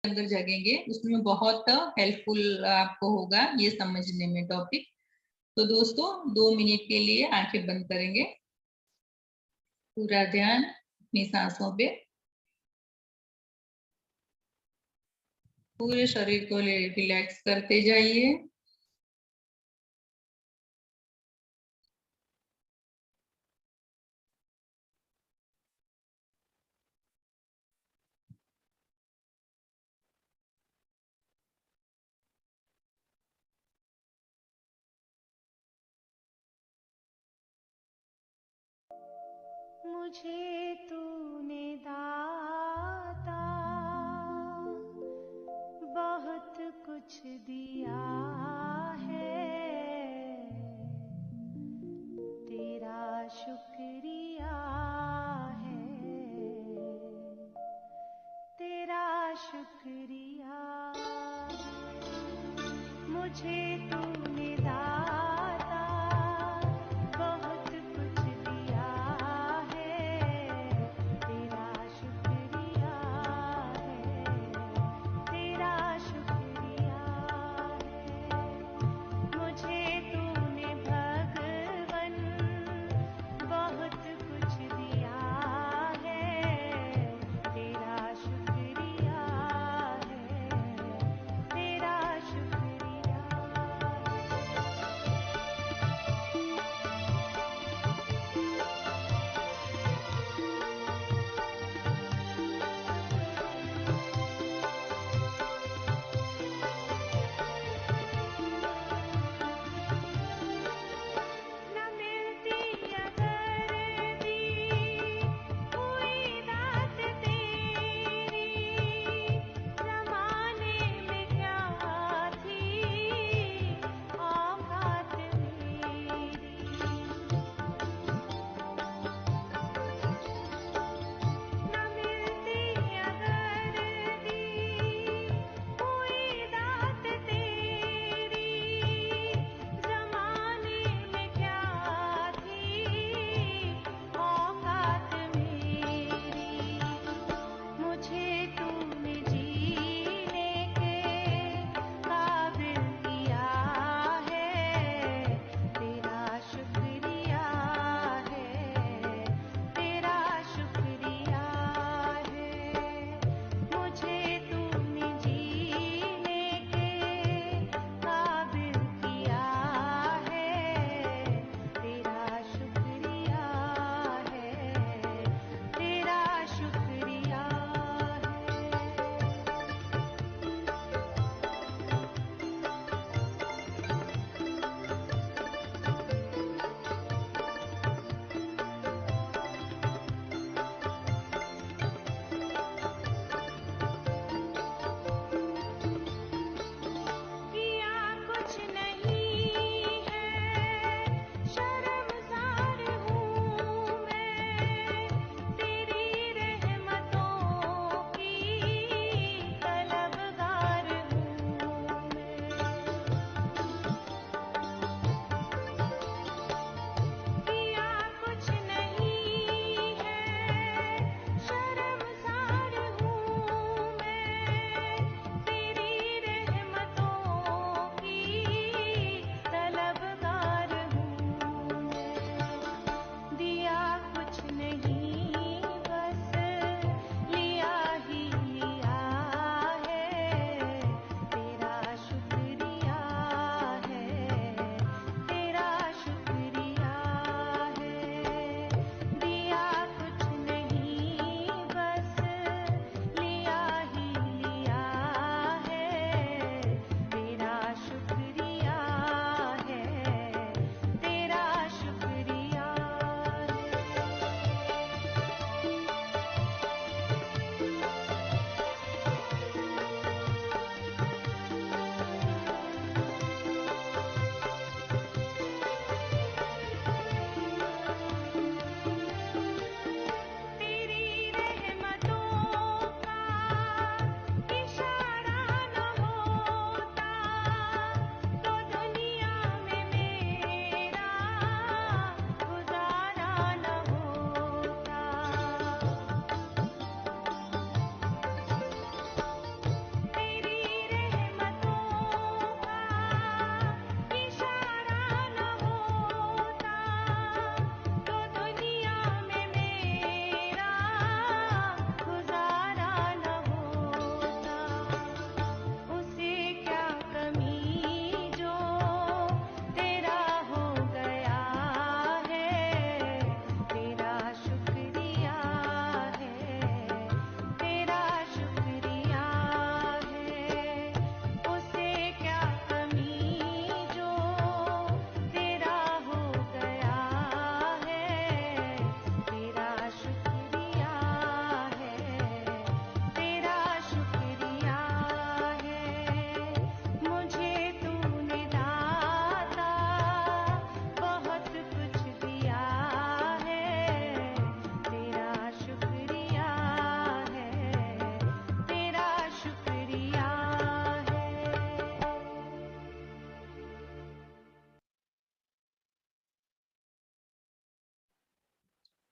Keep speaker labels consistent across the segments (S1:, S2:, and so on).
S1: अंदर जगेंगे उसमें बहुत हेल्पफुल आपको होगा ये समझने में टॉपिक। तो दोस्तों 2 मिनट के लिए आंखें बंद करेंगे, पूरा ध्यान अपनी सांसों पे, पूरे शरीर को रिलैक्स करते जाइए।
S2: मुझे तूने दाता बहुत कुछ दिया है, तेरा शुक्रिया है, तेरा शुक्रिया। मुझे तूने दाता बहुत कुछ दिया है, तेरा शुक्रिया है, तेरा शुक्रिया है। मुझे तूने भगवन बहुत कुछ दिया है, तेरा शुक्रिया है, तेरा शुक्रिया।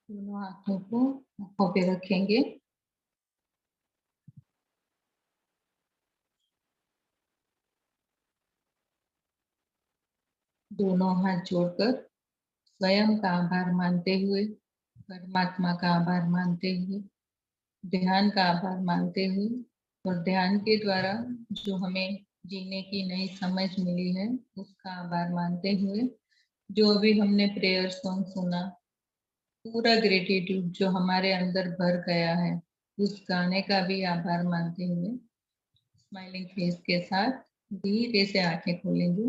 S1: दोनों हाथों को आंखों पे रखेंगे। दोनों हाथ जोड़कर स्वयं का आभार मानते हुए, परमात्मा का आभार मानते हुए, ध्यान का आभार मानते हुए, और ध्यान के द्वारा जो हमें जीने की नई समझ मिली है उसका आभार मानते हुए, जो अभी हमने प्रेयर सॉन्ग सुना, पूरा ग्रेटिट्यूड जो हमारे अंदर भर गया है उस गाने का भी आभार मानते हुए स्माइलिंग फेस के साथ धीरे से आंखें खोलेंगे।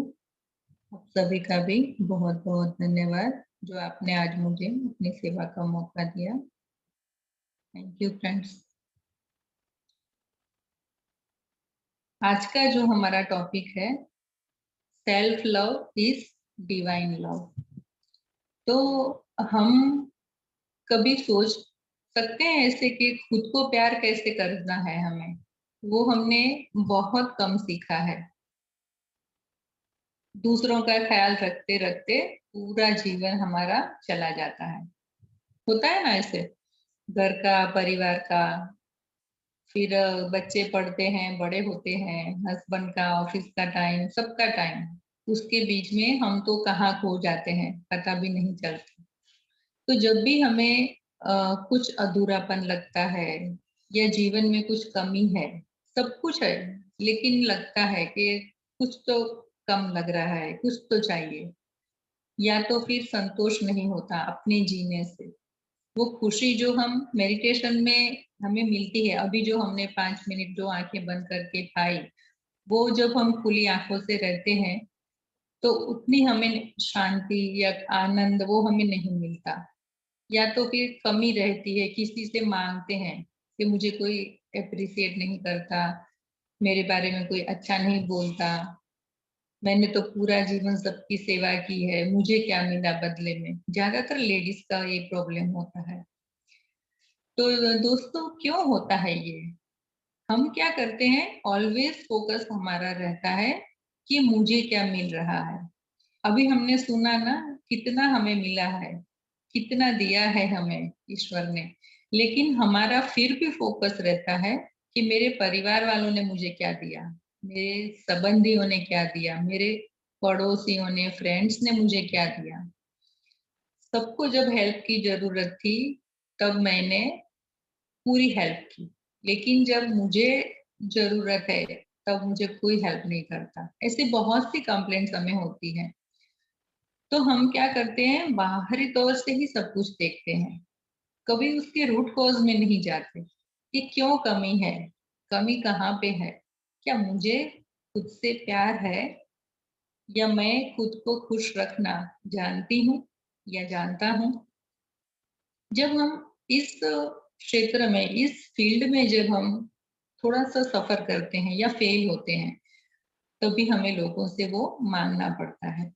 S1: आप सभी का भी बहुत बहुत धन्यवाद जो आपने आज मुझे अपनी सेवा का मौका दिया। Thank you friends. आज का जो हमारा टॉपिक है, self love is divine love. तो हम कभी सोच सकते हैं ऐसे कि खुद को प्यार कैसे करना है हमें, वो हमने बहुत कम सीखा है। दूसरों का ख्याल रखते रखते पूरा जीवन हमारा चला जाता है। होता है ना ऐसे, घर का, परिवार का, फिर बच्चे पढ़ते हैं, बड़े होते हैं, हस्बैंड का, ऑफिस का टाइम, सबका टाइम, उसके बीच में हम तो कहाँ खो जाते हैं पता भी नहीं चलता। तो जब भी हमें कुछ अधूरापन लगता है या जीवन में कुछ कमी है, सब कुछ है लेकिन लगता है कि कुछ तो कम लग रहा है, कुछ तो चाहिए, या तो फिर संतोष नहीं होता अपने जीने से, वो खुशी जो हम मेडिटेशन में हमें मिलती है, अभी जो हमने 5 मिनट जो आंखें बंद करके पाई, वो जब हम खुली आंखों से रहते हैं तो उतनी हमें शांति या आनंद वो हमें नहीं मिलता। या तो फिर कमी रहती है, किसी से मांगते हैं कि मुझे कोई अप्रिशिएट नहीं करता, मेरे बारे में कोई अच्छा नहीं बोलता, मैंने तो पूरा जीवन सबकी सेवा की है, मुझे क्या मिला बदले में। ज्यादातर लेडीज का ये प्रॉब्लम होता है। तो दोस्तों क्यों होता है ये? हम क्या करते हैं, ऑलवेज फोकस हमारा रहता है कि मुझे क्या मिल रहा है। अभी हमने सुना ना, कितना हमें मिला है, कितना दिया है हमें ईश्वर ने, लेकिन हमारा फिर भी फोकस रहता है कि मेरे परिवार वालों ने मुझे क्या दिया, मेरे संबंधियों ने क्या दिया, मेरे पड़ोसियों ने, फ्रेंड्स ने मुझे क्या दिया। सबको जब हेल्प की जरूरत थी तब मैंने पूरी हेल्प की, लेकिन जब मुझे जरूरत है तब मुझे कोई हेल्प नहीं करता। ऐसे बहुत सी कंप्लेंट्स हमें होती हैं। तो हम क्या करते हैं, बाहरी तौर से ही सब कुछ देखते हैं, कभी उसके रूट कॉज में नहीं जाते कि क्यों कमी है, कमी कहाँ पे है, क्या मुझे खुद से प्यार है, या मैं खुद को खुश रखना जानती हूँ या जानता हूँ। जब हम इस क्षेत्र में, इस फील्ड में जब हम थोड़ा सा सफर करते हैं या फेल होते हैं, तभी हमें लोगों से वो मांगना पड़ता है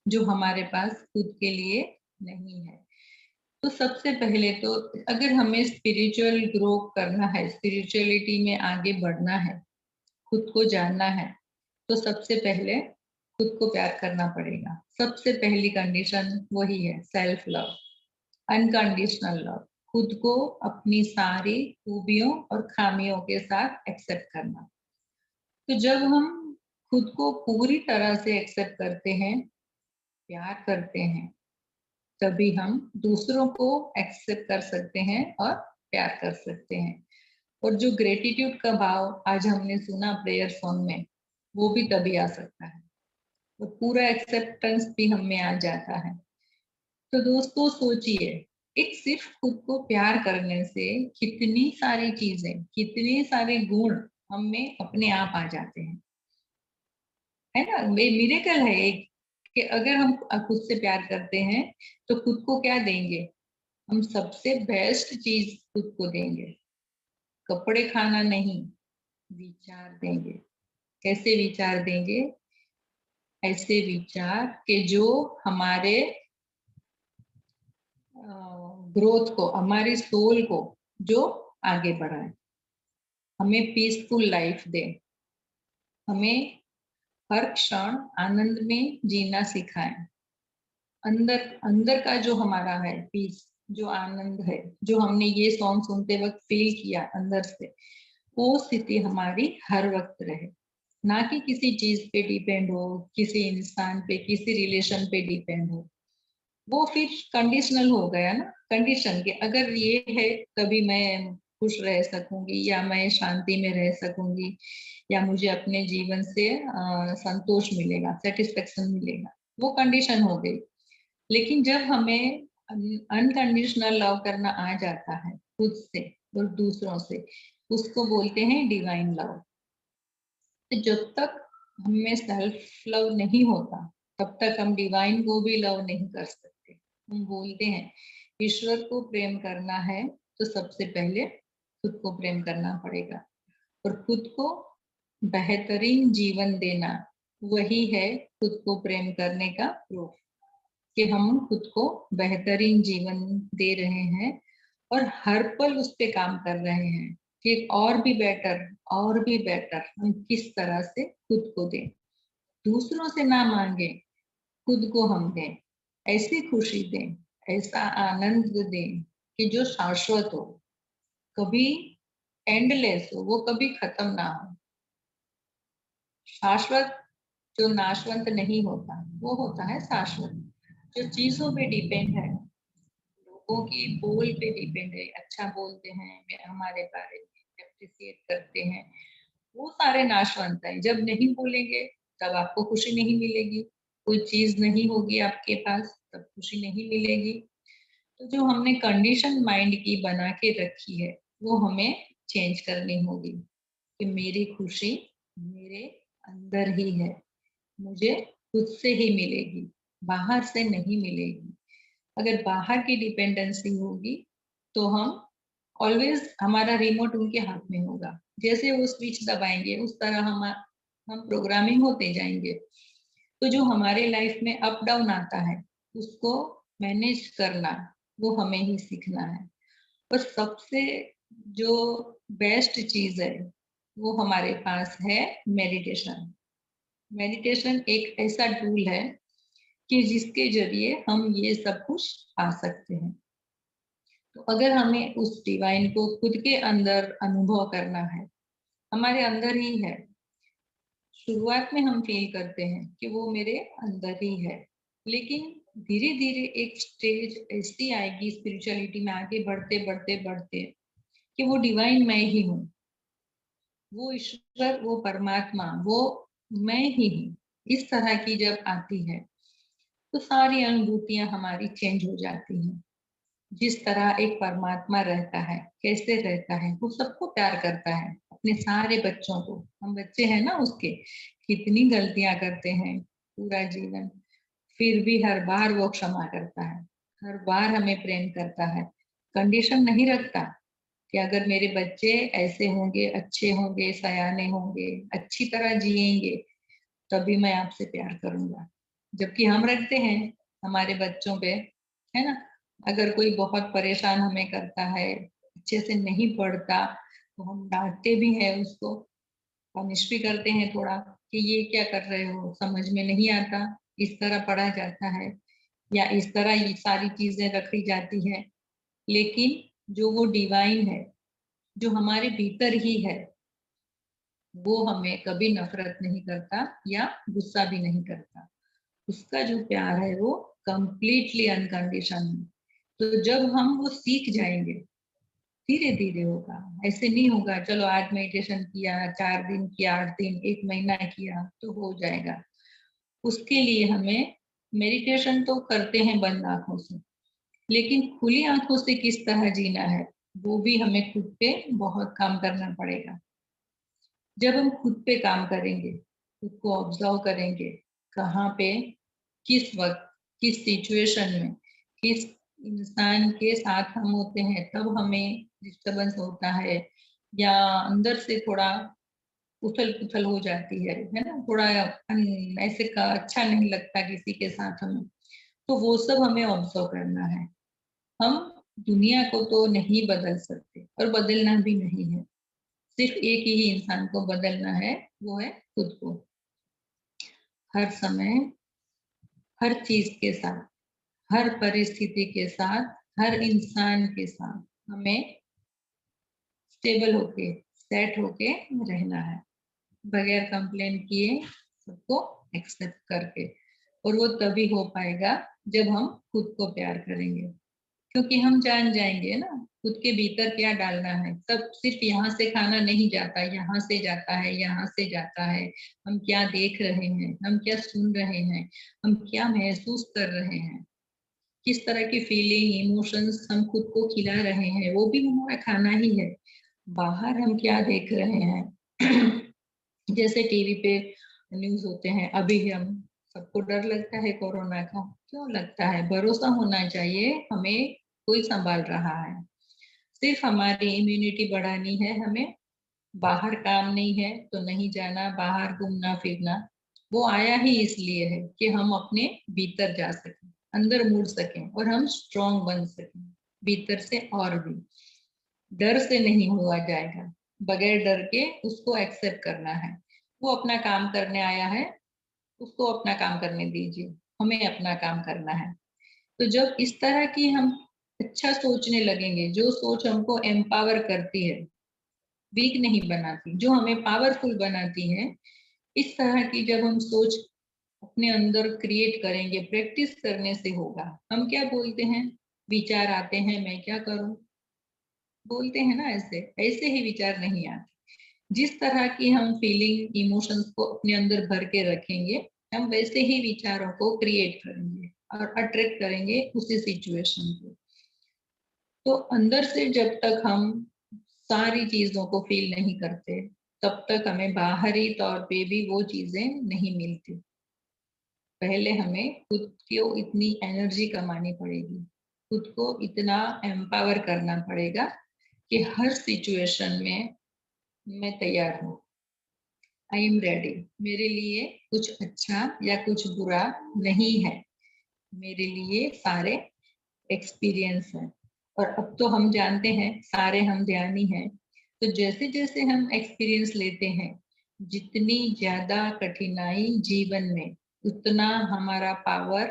S1: जो हमारे पास खुद के लिए नहीं है। तो सबसे पहले तो अगर हमें स्पिरिचुअल ग्रो करना है, स्पिरिचुअलिटी में आगे बढ़ना है, खुद को जानना है, तो सबसे पहले खुद को प्यार करना पड़ेगा। सबसे पहली कंडीशन वही है, सेल्फ लव, अनकंडीशनल लव। खुद को अपनी सारी खूबियों और खामियों के साथ एक्सेप्ट करना। तो जब हम खुद को पूरी तरह से एक्सेप्ट करते हैं, प्यार करते हैं, तभी हम दूसरों को एक्सेप्ट कर सकते हैं और प्यार कर सकते हैं। और जो ग्रेटिट्यूड का भाव आज हमने सुना प्रेयर सॉन्ग में, वो भी तभी आ सकता है, और पूरा एक्सेप्टेंस भी हम में आ जाता है। तो दोस्तों सोचिए, एक सिर्फ खुद को प्यार करने से कितनी सारी चीजें, कितने सारे गुण हम में अपने आप आ जाते हैं, है ना। मिरेकल है एक, कि अगर हम खुद से प्यार करते हैं तो खुद को क्या देंगे, हम सबसे बेस्ट चीज खुद को देंगे। कपड़े, खाना नहीं, विचार देंगे। कैसे विचार देंगे? ऐसे विचार कि जो हमारे ग्रोथ को, हमारी सोल को जो आगे बढ़ाए, हमें पीसफुल लाइफ दे, हमें हर क्षण आनंद में जीना सिखाए। अंदर अंदर का जो हमारा है पीस, जो आनंद है, जो हमने ये सॉन्ग सुनते वक्त फील किया अंदर से, वो स्थिति हमारी हर वक्त रहे। ना कि किसी चीज पे डिपेंड हो, किसी इंसान पे, किसी रिलेशन पे डिपेंड हो। वो फिर कंडीशनल हो गया ना, कंडीशन के अगर ये है तभी मैं खुश रह सकूंगी, या मैं शांति में रह सकूंगी, या मुझे अपने जीवन से संतोष मिलेगा, सेटिस्फेक्शन मिलेगा, वो कंडीशन हो गई। लेकिन जब हमें अनकंडीशनल लव करना आ जाता है खुद से और दूसरों से, उसको बोलते हैं डिवाइन लव। तो जब तक हमें सेल्फ लव नहीं होता, तब तक हम डिवाइन को भी लव नहीं कर सकते। हम बोलते हैं ईश्वर को प्रेम करना है तो सबसे पहले खुद को प्रेम करना पड़ेगा, और खुद को बेहतरीन जीवन देना, वही है खुद को प्रेम करने का प्रूफ, कि हम खुद को बेहतरीन जीवन दे रहे हैं और हर पल उस पे काम कर रहे हैं कि और भी बेटर, और भी बेटर हम किस तरह से खुद को दें। दूसरों से ना मांगे, खुद को हम दें, ऐसी खुशी दें, ऐसा आनंद दें कि जो शाश्वत हो, कभी एंडलेस हो, वो कभी खत्म ना हो। शाश्वत जो नाशवंत नहीं होता, वो होता है शाश्वत। जो चीजों पे डिपेंड है, लोगों की बोल पे डिपेंड है, अच्छा बोलते हैं हमारे बारे में, अप्रिशिएट करते हैं, वो सारे नाशवंत है। जब नहीं बोलेंगे तब आपको खुशी नहीं मिलेगी, कोई चीज नहीं होगी आपके पास तब खुशी नहीं मिलेगी। तो जो हमने कंडीशन माइंड की बना के रखी है, वो हमें चेंज करनी होगी कि मेरी खुशी मेरे अंदर ही है, मुझे खुद से ही मिलेगी, बाहर से नहीं मिलेगी। अगर बाहर की डिपेंडेंसी होगी तो हम ऑलवेज, हमारा रिमोट उनके हाथ में होगा, जैसे वो स्विच दबाएंगे उस तरह हम प्रोग्रामिंग होते जाएंगे। तो जो हमारे लाइफ में अप डाउन आता है, उसको मैनेज करना, वो हमें ही सीखना है। और सबसे जो बेस्ट चीज है, वो हमारे पास है मेडिटेशन। मेडिटेशन एक ऐसा टूल है कि जिसके जरिए हम ये सब कुछ पा सकते हैं। तो अगर हमें उस डिवाइन को खुद के अंदर अनुभव करना है, हमारे अंदर ही है, शुरुआत में हम फील करते हैं कि वो मेरे अंदर ही है, लेकिन धीरे धीरे एक स्टेज ऐसी आएगी स्पिरिचुअलिटी में आगे बढ़ते बढ़ते बढ़ते कि वो डिवाइन मैं ही हूँ, वो ईश्वर, वो परमात्मा, वो मैं ही हूँ। इस तरह की जब आती है तो सारी अनुभूतियां हमारी चेंज हो जाती हैं। जिस तरह एक परमात्मा रहता है, कैसे रहता है, वो सबको प्यार करता है, अपने सारे बच्चों को। हम बच्चे हैं ना उसके, कितनी गलतियां करते हैं पूरा जीवन, फिर भी हर बार वो क्षमा करता है, हर बार हमें प्रेम करता है, कंडीशन नहीं रखता कि अगर मेरे बच्चे ऐसे होंगे, अच्छे होंगे, सयाने होंगे, अच्छी तरह जिएंगे, तभी मैं आपसे प्यार करूंगा। जबकि हम रखते हैं हमारे बच्चों पे, है ना। अगर कोई बहुत परेशान हमें करता है, अच्छे से नहीं पढ़ता, तो हम डांटते भी हैं उसको, पनिश भी करते हैं थोड़ा कि ये क्या कर रहे हो, समझ में नहीं आता, इस तरह पढ़ा जाता है या इस तरह ये सारी चीजें रखी जाती है। लेकिन जो वो डिवाइन है, जो हमारे भीतर ही है, वो हमें कभी नफरत नहीं करता या गुस्सा भी नहीं करता। उसका जो प्यार है वो कंप्लीटली अनकंडीशन है। तो जब हम वो सीख जाएंगे, धीरे धीरे होगा, ऐसे नहीं होगा चलो आज मेडिटेशन किया, 4 दिन किया, 8 दिन, 1 महीना किया तो हो जाएगा। उसके लिए हमें मेडिटेशन तो करते हैं बंद आंखों से, लेकिन खुली आंखों से किस तरह जीना है, वो भी हमें खुद पे बहुत काम करना पड़ेगा। जब हम खुद पे काम करेंगे, खुद को ऑब्जर्व करेंगे, कहाँ पे, किस वक्त, किस सिचुएशन में, किस इंसान के साथ हम होते हैं तब हमें डिस्टरबेंस होता है, या अंदर से थोड़ा उथल पुथल हो जाती है ना, थोड़ा ऐसे का अच्छा नहीं लगता किसी के साथ हमें, तो वो सब हमें ऑब्जर्व करना है। हम दुनिया को तो नहीं बदल सकते और बदलना भी नहीं है, सिर्फ एक ही इंसान को बदलना है, वो है खुद को। हर समय, हर चीज के साथ, हर परिस्थिति के साथ हर इंसान के साथ हमें स्टेबल होके, सेट होके रहना है, बगैर कंप्लेन किए, सबको एक्सेप्ट करके। और वो तभी हो पाएगा जब हम खुद को प्यार करेंगे, क्योंकि हम जान जाएंगे ना खुद के भीतर क्या डालना है। सब सिर्फ यहाँ से खाना नहीं जाता, यहाँ से जाता है, यहाँ से जाता है। हम क्या देख रहे हैं, हम क्या सुन रहे हैं, हम क्या महसूस कर रहे हैं, किस तरह की फीलिंग इमोशंस हम खुद को खिला रहे हैं, वो भी हमारा खाना ही है। बाहर हम क्या देख रहे हैं जैसे टीवी पे न्यूज होते हैं, अभी हम सबको डर लगता है कोरोना का। क्यों लगता है? भरोसा होना चाहिए हमें कोई संभाल रहा है। सिर्फ हमारी इम्यूनिटी बढ़ानी है हमें। बाहर काम नहीं है तो नहीं जाना, बाहर घूमना फिरना। वो आया ही इसलिए है कि हम अपने भीतर जा सकें, अंदर मुड़ सकें और हम स्ट्रांग बन सकें भीतर से। और भी डर से नहीं हुआ जाएगा, बगैर डर के उसको एक्सेप्ट करना है। वो अपना काम करने आया है, उसको अपना काम करने दीजिए, हमें अपना काम करना है। तो जब इस तरह की हम अच्छा सोचने लगेंगे, जो सोच हमको एम्पावर करती है, वीक नहीं बनाती, जो हमें पावरफुल बनाती है, इस तरह की जब हम सोच अपने अंदर क्रिएट करेंगे, प्रैक्टिस करने से होगा। हम क्या बोलते हैं, विचार आते हैं, मैं क्या करूं, बोलते हैं ना, ऐसे ऐसे ही विचार नहीं आते। जिस तरह की हम फीलिंग इमोशंस को अपने अंदर भर के रखेंगे, हम वैसे ही विचारों को क्रिएट करेंगे और अट्रैक्ट करेंगे उसी सिचुएशन को। तो अंदर से जब तक हम सारी चीजों को फील नहीं करते, तब तक हमें बाहरी तौर पे भी वो चीजें नहीं मिलती। पहले हमें खुद को इतनी एनर्जी कमानी पड़ेगी, खुद को इतना एम्पावर करना पड़ेगा कि हर सिचुएशन में मैं तैयार हूँ, आई एम रेडी। मेरे लिए कुछ अच्छा या कुछ बुरा नहीं है, मेरे लिए सारे एक्सपीरियंस है। और अब तो हम जानते हैं सारे हम ध्यानी हैं। तो जैसे जैसे हम एक्सपीरियंस लेते हैं, जितनी ज्यादा कठिनाई जीवन में, उतना हमारा पावर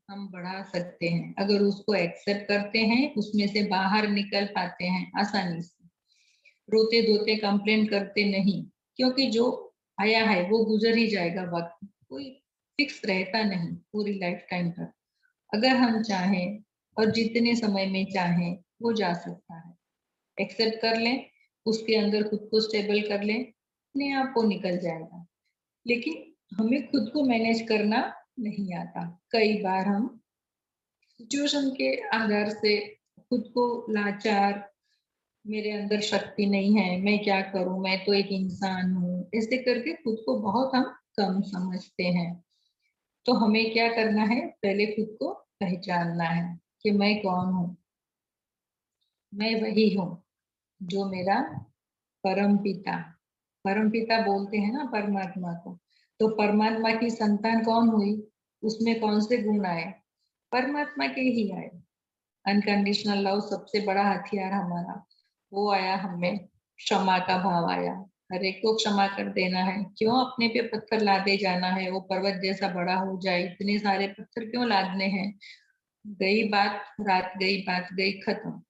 S1: हम बढ़ा सकते हैं। अगर उसको एक्सेप्ट करते हैं, उसमें से बाहर निकल पाते हैं आसानी से, रोते धोते कंप्लेन करते नहीं। क्योंकि जो आया है वो गुजर ही जाएगा, वक्त कोई फिक्स रहता नहीं पूरी लाइफ टाइम तक। अगर हम चाहें और जितने समय में चाहें, वो जा सकता है। एक्सेप्ट कर लें, उसके अंदर खुद को स्टेबल कर लें, अपने आप वो निकल जाएगा। लेकिन हमें खुद को मैनेज करना नहीं आता। कई बार हम सिचुएशन के आधार से खुद को लाचार, मेरे अंदर शक्ति नहीं है, मैं क्या करूं, मैं तो एक इंसान हूँ, ऐसे करके खुद को बहुत हम कम समझते हैं। तो हमें क्या करना है, पहले खुद को पहचानना है कि मैं कौन हूँ। मैं वही हूँ जो मेरा परम पिता बोलते हैं ना परमात्मा को। तो परमात्मा की संतान कौन हुई, उसमें कौन से गुण आए, परमात्मा के ही आए। अनकंडीशनल लव सबसे बड़ा हथियार हमारा, वो आया हमें। क्षमा का भाव आया, हर एक को क्षमा कर देना है। क्यों अपने पे पत्थर लादे जाना है, वो पर्वत जैसा बड़ा हो जाए, इतने सारे पत्थर क्यों लादने हैं। गई बात, रात गई बात गई, खत्म।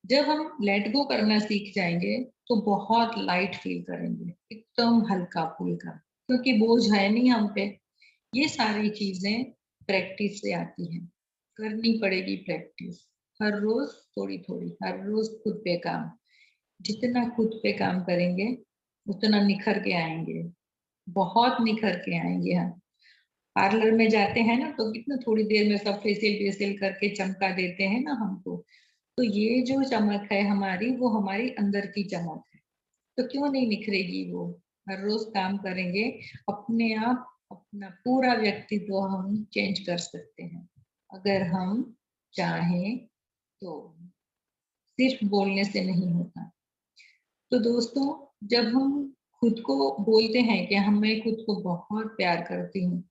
S1: जब हम लेट गो करना सीख जाएंगे, तो बहुत लाइट फील करेंगे, एकदम हल्का फुल्का, क्योंकि बोझ है नहीं हम पे। ये सारी चीजें प्रैक्टिस से आती हैं, करनी पड़ेगी प्रैक्टिस। हर रोज थोड़ी थोड़ी, हर रोज खुद पे काम। जितना खुद पे काम करेंगे, उतना निखर के आएंगे, बहुत निखर के आएंगे हम। पार्लर में जाते हैं ना, तो कितना थोड़ी देर में सब फेशियल फेशियल करके चमका देते हैं ना हमको। तो ये जो चमक है हमारी, वो हमारी अंदर की चमक है। तो क्यों नहीं निखरेगी वो। हर रोज काम करेंगे, अपने आप अपना पूरा व्यक्तित्व हम चेंज कर सकते हैं, अगर हम चाहें तो। सिर्फ बोलने से नहीं होता। तो दोस्तों, जब हम खुद को बोलते हैं कि हम, मैं खुद को बहुत प्यार करती हूँ,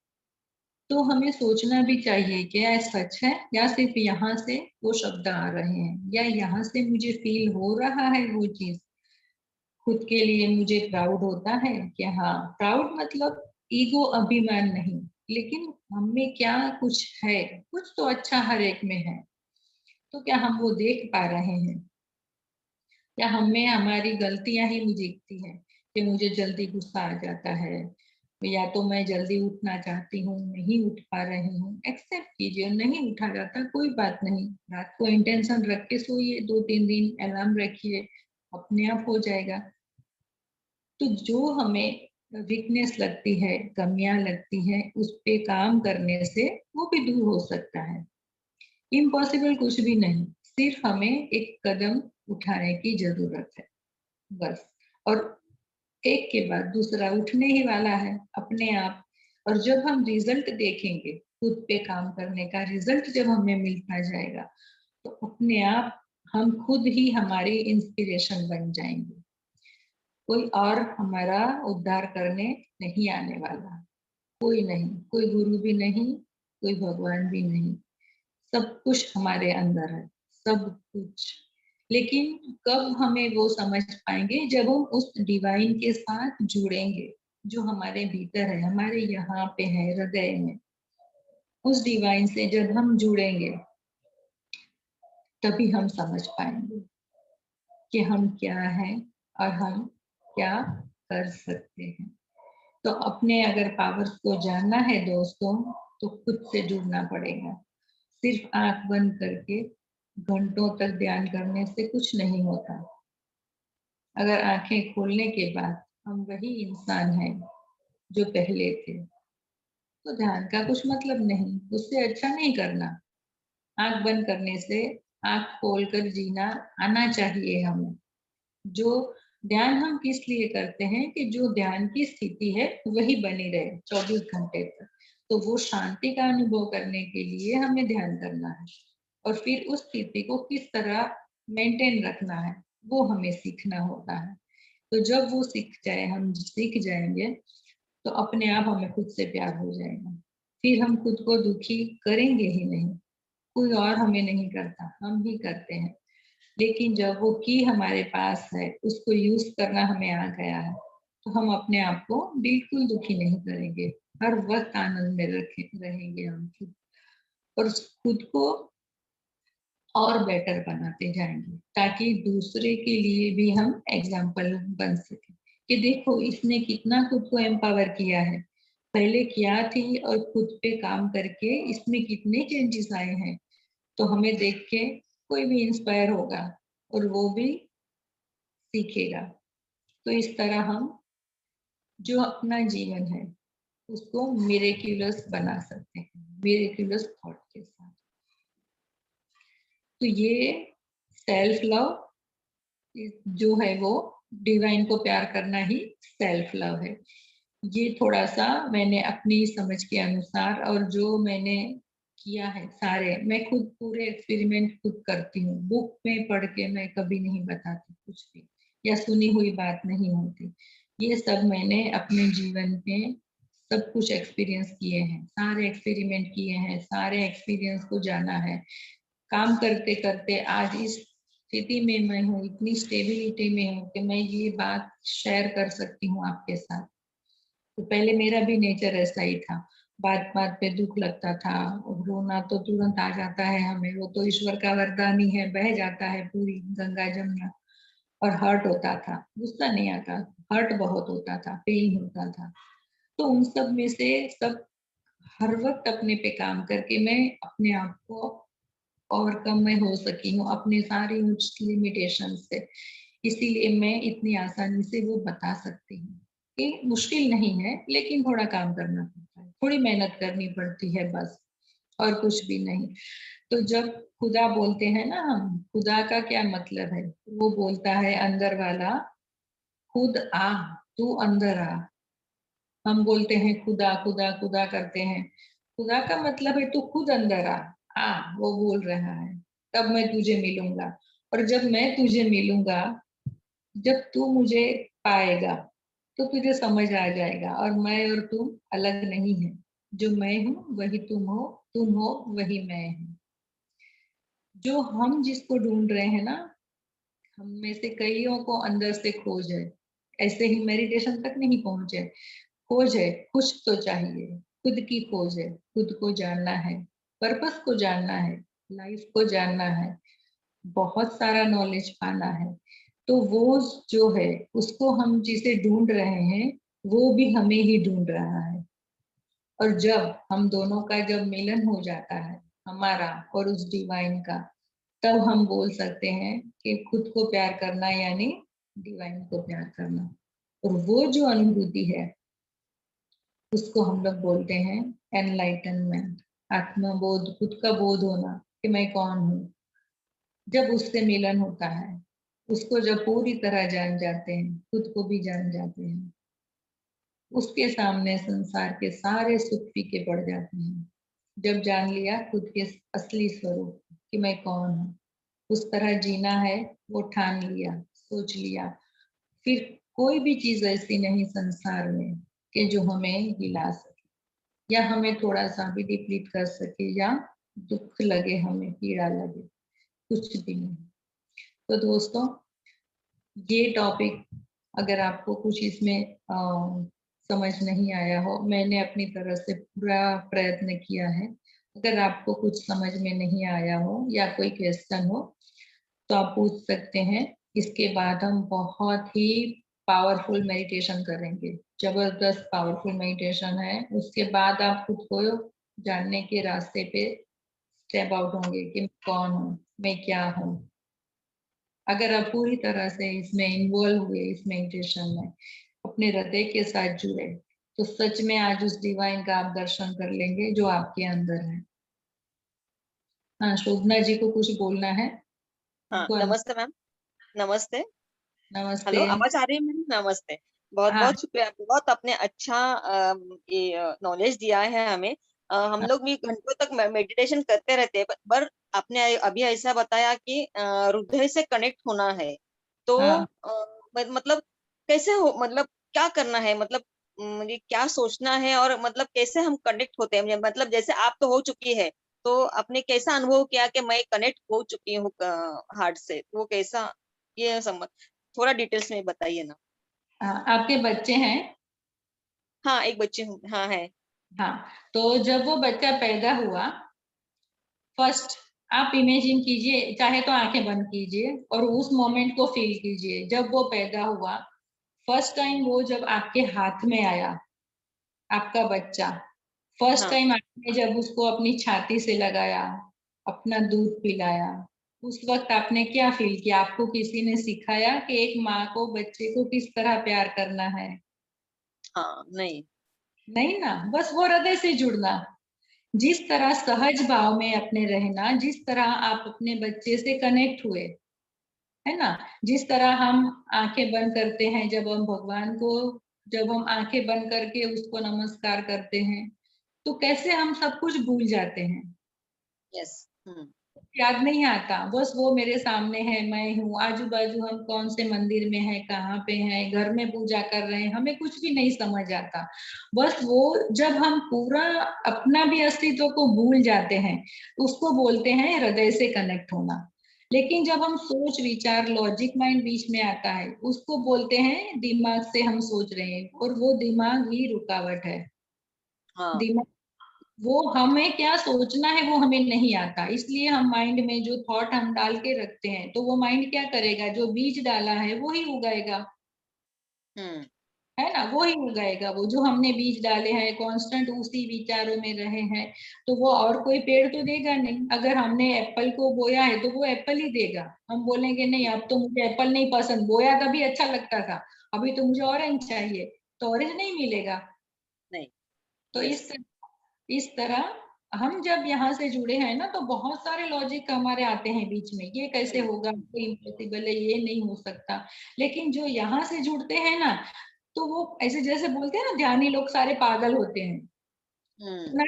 S1: तो हमें सोचना भी चाहिए कि यह सच है या सिर्फ यहाँ से वो शब्द आ रहे हैं, या यहाँ से मुझे फील हो रहा है वो चीज। खुद के लिए मुझे प्राउड होता है कि हाँ, प्राउड मतलब ईगो, अभिमान नहीं, लेकिन हम में क्या कुछ है, कुछ तो अच्छा हर एक में है। तो क्या हम वो देख पा रहे हैं? या हमें हमारी गलतियां ही दिखती हैं कि मुझे जल्दी गुस्सा आ जाता है, या तो मैं जल्दी उठना चाहती हूँ, नहीं उठ पा रही हूँ। एक्सेप्ट कीजिए, नहीं उठा जाता कोई बात नहीं, रात को इंटेंशन रख के सोइए, 2-3 दिन अलार्म रखिए, अपने आप हो जाएगा। तो जो हमें वीकनेस लगती है, कमियां लगती हैं, उस पे काम करने से वो भी दूर हो सकता है। इम्पॉसिबल कुछ भी नहीं, सिर्फ हमें एक कदम उठाने की जरूरत है, बस। और एक के बाद दूसरा उठने ही वाला है अपने आप। और जब हम रिजल्ट देखेंगे, खुद पे काम करने का रिजल्ट जब हमें मिलता जाएगा, तो अपने आप हम खुद ही हमारी इंस्पिरेशन बन जाएंगे। कोई और हमारा उद्धार करने नहीं आने वाला, कोई नहीं, कोई गुरु भी नहीं, कोई भगवान भी नहीं। सब कुछ हमारे अंदर है, सब कुछ। लेकिन कब हमें वो समझ पाएंगे? जब हम उस डिवाइन के साथ जुड़ेंगे, जो हमारे भीतर है, हमारे यहाँ पे है, हृदय में। उस डिवाइन से जब हम जुड़ेंगे, तभी हम समझ पाएंगे कि हम क्या हैं और हम क्या कर सकते हैं। तो अपने अगर पावर्स को जानना है दोस्तों, तो खुद से जुड़ना पड़ेगा। सिर्फ आंख बंद करके घंटों तक ध्यान करने से कुछ नहीं होता। अगर आंखें खोलने के बाद हम वही इंसान हैं जो पहले थे, तो ध्यान का कुछ मतलब नहीं, उससे अच्छा नहीं करना। आंख बंद करने से आंख खोलकर जीना आना चाहिए हमें। जो ध्यान हम किस लिए करते हैं कि जो ध्यान की स्थिति है वही बनी रहे 24 घंटे तक। तो वो शांति का अनुभव करने के लिए हमें ध्यान करना है, और फिर उस स्थिति को किस तरह मेंटेन रखना है वो हमें सीखना होता है। तो जब वो सीख जाए, हम सीख जाएंगे, तो अपने आप हमें खुद से प्यार हो जाएगा। फिर हम खुद को दुखी करेंगे ही नहीं, कोई और हमें नहीं करता, हम ही करते हैं। लेकिन जब वो की हमारे पास है, उसको यूज करना हमें आ गया है, तो हम अपने आप को बिल्कुल दुखी नहीं करेंगे। हर वक्त आनंद में रखे रहेंगे हम खुद, और खुद को और बेटर बनाते जाएंगे, ताकि दूसरे के लिए भी हम एग्जाम्पल बन सके कि देखो इसने कितना खुद को एम्पावर किया है, पहले क्या थी और खुद पे काम करके इसमें कितने चेंजेस आए हैं। तो हमें देख के कोई भी इंस्पायर होगा और वो भी सीखेगा। तो इस तरह हम जो अपना जीवन है उसको मिरेक्युलस बना सकते हैं, मिरेक्युलस थॉट के साथ। तो ये सेल्फ लव जो है वो डिवाइन को प्यार करना ही सेल्फ लव है। ये थोड़ा सा मैंने अपनी समझ के अनुसार, और जो मैंने किया है सारे, मैं खुद पूरे एक्सपेरिमेंट खुद करती हूँ, बुक में पढ़ के मैं कभी नहीं बताती कुछ भी, या सुनी हुई बात नहीं होती। ये सब मैंने अपने जीवन में सब कुछ एक्सपीरियंस किए हैं, सारे एक्सपेरिमेंट किए हैं, सारे एक्सपीरियंस को जाना है। काम करते करते आज इस स्थिति में मैं हूँ, इतनी स्टेबिलिटी में हूँ कि मैं ये बात शेयर कर सकती हूँ आपके साथ। तो पहले मेरा भी नेचर ऐसा ही था, बात बात पे दुख लगता था, और रोना तो तुरंत आ जाता है हमें, वो तो ईश्वर का वरदान ही है, बह जाता है पूरी गंगा जमुना। और हर्ट होता था, गुस्सा नहीं आता, हर्ट बहुत होता था, पेन होता था। तो उन सब में से सब हर वक्त अपने पे काम करके मैं अपने आप को ओवरकम मैं हो सकी हूँ अपने सारी उच्च लिमिटेशन से। इसीलिए मैं इतनी आसानी से वो बता सकती हूँ कि मुश्किल नहीं है, लेकिन थोड़ा काम करना पड़ता है, थोड़ी मेहनत करनी पड़ती है, बस, और कुछ भी नहीं। तो जब खुदा बोलते हैं ना हम, खुदा का क्या मतलब है? वो बोलता है अंदर वाला, खुद आ, तू अंदर आ। हम बोलते हैं खुदा खुदा खुदा करते हैं, खुदा का मतलब है तू खुद अंदर आ, वो बोल रहा है, तब मैं तुझे मिलूंगा। और जब मैं तुझे मिलूंगा, जब तू मुझे पाएगा, तो तुझे समझ आ जाएगा, और मैं और तुम अलग नहीं है। जो मैं हूँ वही तुम हो वही मैं हूँ। जो हम जिसको ढूंढ रहे हैं ना, हम में से कईयों को अंदर से खोज है, ऐसे ही मेडिटेशन तक नहीं पहुंचे। खोज है, कुछ तो चाहिए, खुद की खोज है, खुद को जानना है, पर्पस को जानना है, लाइफ को जानना है। बहुत सारा नॉलेज पाना है, तो वो जो है उसको हम जिसे ढूंढ रहे हैं वो भी हमें ही ढूंढ रहा है। और जब हम दोनों का जब मिलन हो जाता है, हमारा और उस डिवाइन का, तब हम बोल सकते हैं कि खुद को प्यार करना यानी डिवाइन को प्यार करना। और वो जो अनुभूति है उसको हम लोग बोलते हैं एनलाइटनमेंट, आत्मबोध, खुद का बोध होना कि मैं कौन हूँ। जब उससे मिलन होता है, उसको जब पूरी तरह जान जाते हैं, खुद को भी जान जाते हैं, उसके सामने संसार के सारे सुख फीके पड़ जाते हैं। जब जान लिया खुद के असली स्वरूप कि मैं कौन हूँ, उस तरह जीना है वो ठान लिया, सोच लिया, फिर कोई भी चीज ऐसी नहीं संसार में कि जो हमें हिला सके या हमें थोड़ा सा भी डिप्लीट कर सके या दुख लगे, हमें पीड़ा लगे, कुछ भी नहीं। तो दोस्तों, ये टॉपिक अगर आपको कुछ इसमें समझ नहीं आया हो, मैंने अपनी तरफ से पूरा प्रयत्न किया है। अगर आपको कुछ समझ में नहीं आया हो या कोई क्वेश्चन हो तो आप पूछ सकते हैं। इसके बाद हम बहुत ही पावरफुल मेडिटेशन करेंगे, जबरदस्त पावरफुल मेडिटेशन है। उसके बाद आप खुद को जानने के रास्ते पे स्टेप आउट होंगे कि मैं कौन हूँ, मैं क्या हूँ। अगर आप पूरी तरह से इसमें इन्वॉल्व हुए, इस मेडिटेशन में अपने हृदय के साथ जुड़े, तो सच में आज उस डिवाइन का आप दर्शन कर लेंगे जो आपके अंदर है। हाँ, शोभना जी को कुछ बोलना है।
S3: हाँ,
S1: उनको
S3: नमस्ते मैम। नमस्ते।
S1: नमस्ते।
S3: हेलो, आवाज आ रही है मैम? नमस्ते। बहुत
S1: हाँ
S3: बहुत शुक्रिया, बहुत आपने अच्छा ये नॉलेज दिया है हमें। हम
S1: हाँ
S3: लोग भी घंटों तक मेडिटेशन करते रहते हैं, पर आपने अभी ऐसा बताया कि हृदय से कनेक्ट होना है। तो
S1: हाँ
S3: मतलब कैसे हो, मतलब क्या करना है, मतलब मुझे क्या सोचना है, और मतलब कैसे हम कनेक्ट होते हैं? मतलब जैसे आप तो हो चुकी है, तो आपने कैसा अनुभव किया कि मैं कनेक्ट हो चुकी हूँ हार्ट से? वो कैसा, ये समझ, थोड़ा डिटेल्स में बताइए ना।
S1: हाँ, आपके बच्चे हैं?
S3: हाँ, एक बच्ची हूँ, हाँ है।
S1: हाँ, तो जब वो बच्चा पैदा हुआ, फर्स्ट आप इमेजिन कीजिए, चाहे तो आंखें बंद कीजिए और उस मोमेंट को फील कीजिए जब वो पैदा हुआ। फर्स्ट टाइम वो जब आपके हाथ में आया, आपका बच्चा, फर्स्ट
S3: हाँ
S1: टाइम आपने जब उसको अपनी छाती से लगाया, अपना दूध पिलाया, उस वक्त आपने क्या फील किया? आपको किसी ने सिखाया कि एक माँ को बच्चे को किस तरह प्यार करना है?
S3: हाँ, नहीं।
S1: नहीं ना, बस वो हृदय से जुड़ना, जिस तरह सहज भाव में अपने रहना, जिस तरह आप अपने बच्चे से कनेक्ट हुए, है ना। जिस तरह हम आंखें बंद करते हैं जब हम भगवान को, जब हम आंखें बंद करके उसको नमस्कार करते हैं, तो कैसे हम सब कुछ भूल जाते हैं,
S3: यस। हम्म।
S1: याद नहीं आता, बस वो मेरे सामने है, मैं हूँ, आजू बाजू हम कौन से मंदिर में है, कहाँ पे है, घर में पूजा कर रहे हैं, हमें कुछ भी नहीं समझ आता। बस वो जब हम पूरा अपना भी अस्तित्व को भूल जाते हैं, उसको बोलते हैं हृदय से कनेक्ट होना। लेकिन जब हम सोच विचार लॉजिक माइंड बीच में आता है, उसको बोलते हैं दिमाग से हम सोच रहे हैं, और वो दिमाग ही रुकावट है।
S3: हाँ।
S1: दिमाग, वो हमें क्या सोचना है वो हमें नहीं आता, इसलिए हम माइंड में जो थॉट हम डाल के रखते हैं, तो वो माइंड क्या करेगा? जो बीज डाला है वो ही उगाएगा,
S3: हम्म।
S1: है ना। वो ही उगाएगा, वो जो हमने बीज डाले हैं कांस्टेंट उसी विचारों में रहे हैं, तो वो और कोई पेड़ तो देगा नहीं। अगर हमने एप्पल को बोया है तो वो एप्पल ही देगा। हम बोलेंगे नहीं, अब तो मुझे एप्पल नहीं पसंद, बोया तभी अच्छा लगता था, अभी तो मुझे ऑरेंज चाहिए, तो ऑरेंज नहीं मिलेगा।
S3: नहीं।
S1: तो
S3: यस।
S1: इस तरह हम जब यहाँ से जुड़े हैं ना, तो बहुत सारे लॉजिक हमारे आते हैं बीच में, ये कैसे
S3: हम्म।
S1: होगा, ये इम्पॉसिबल है, ये नहीं हो सकता। लेकिन जो यहाँ से जुड़ते हैं ना, तो वो ऐसे जैसे बोलते हैं ना, ध्यानी लोग सारे पागल होते हैं
S3: हम्म।
S1: ना।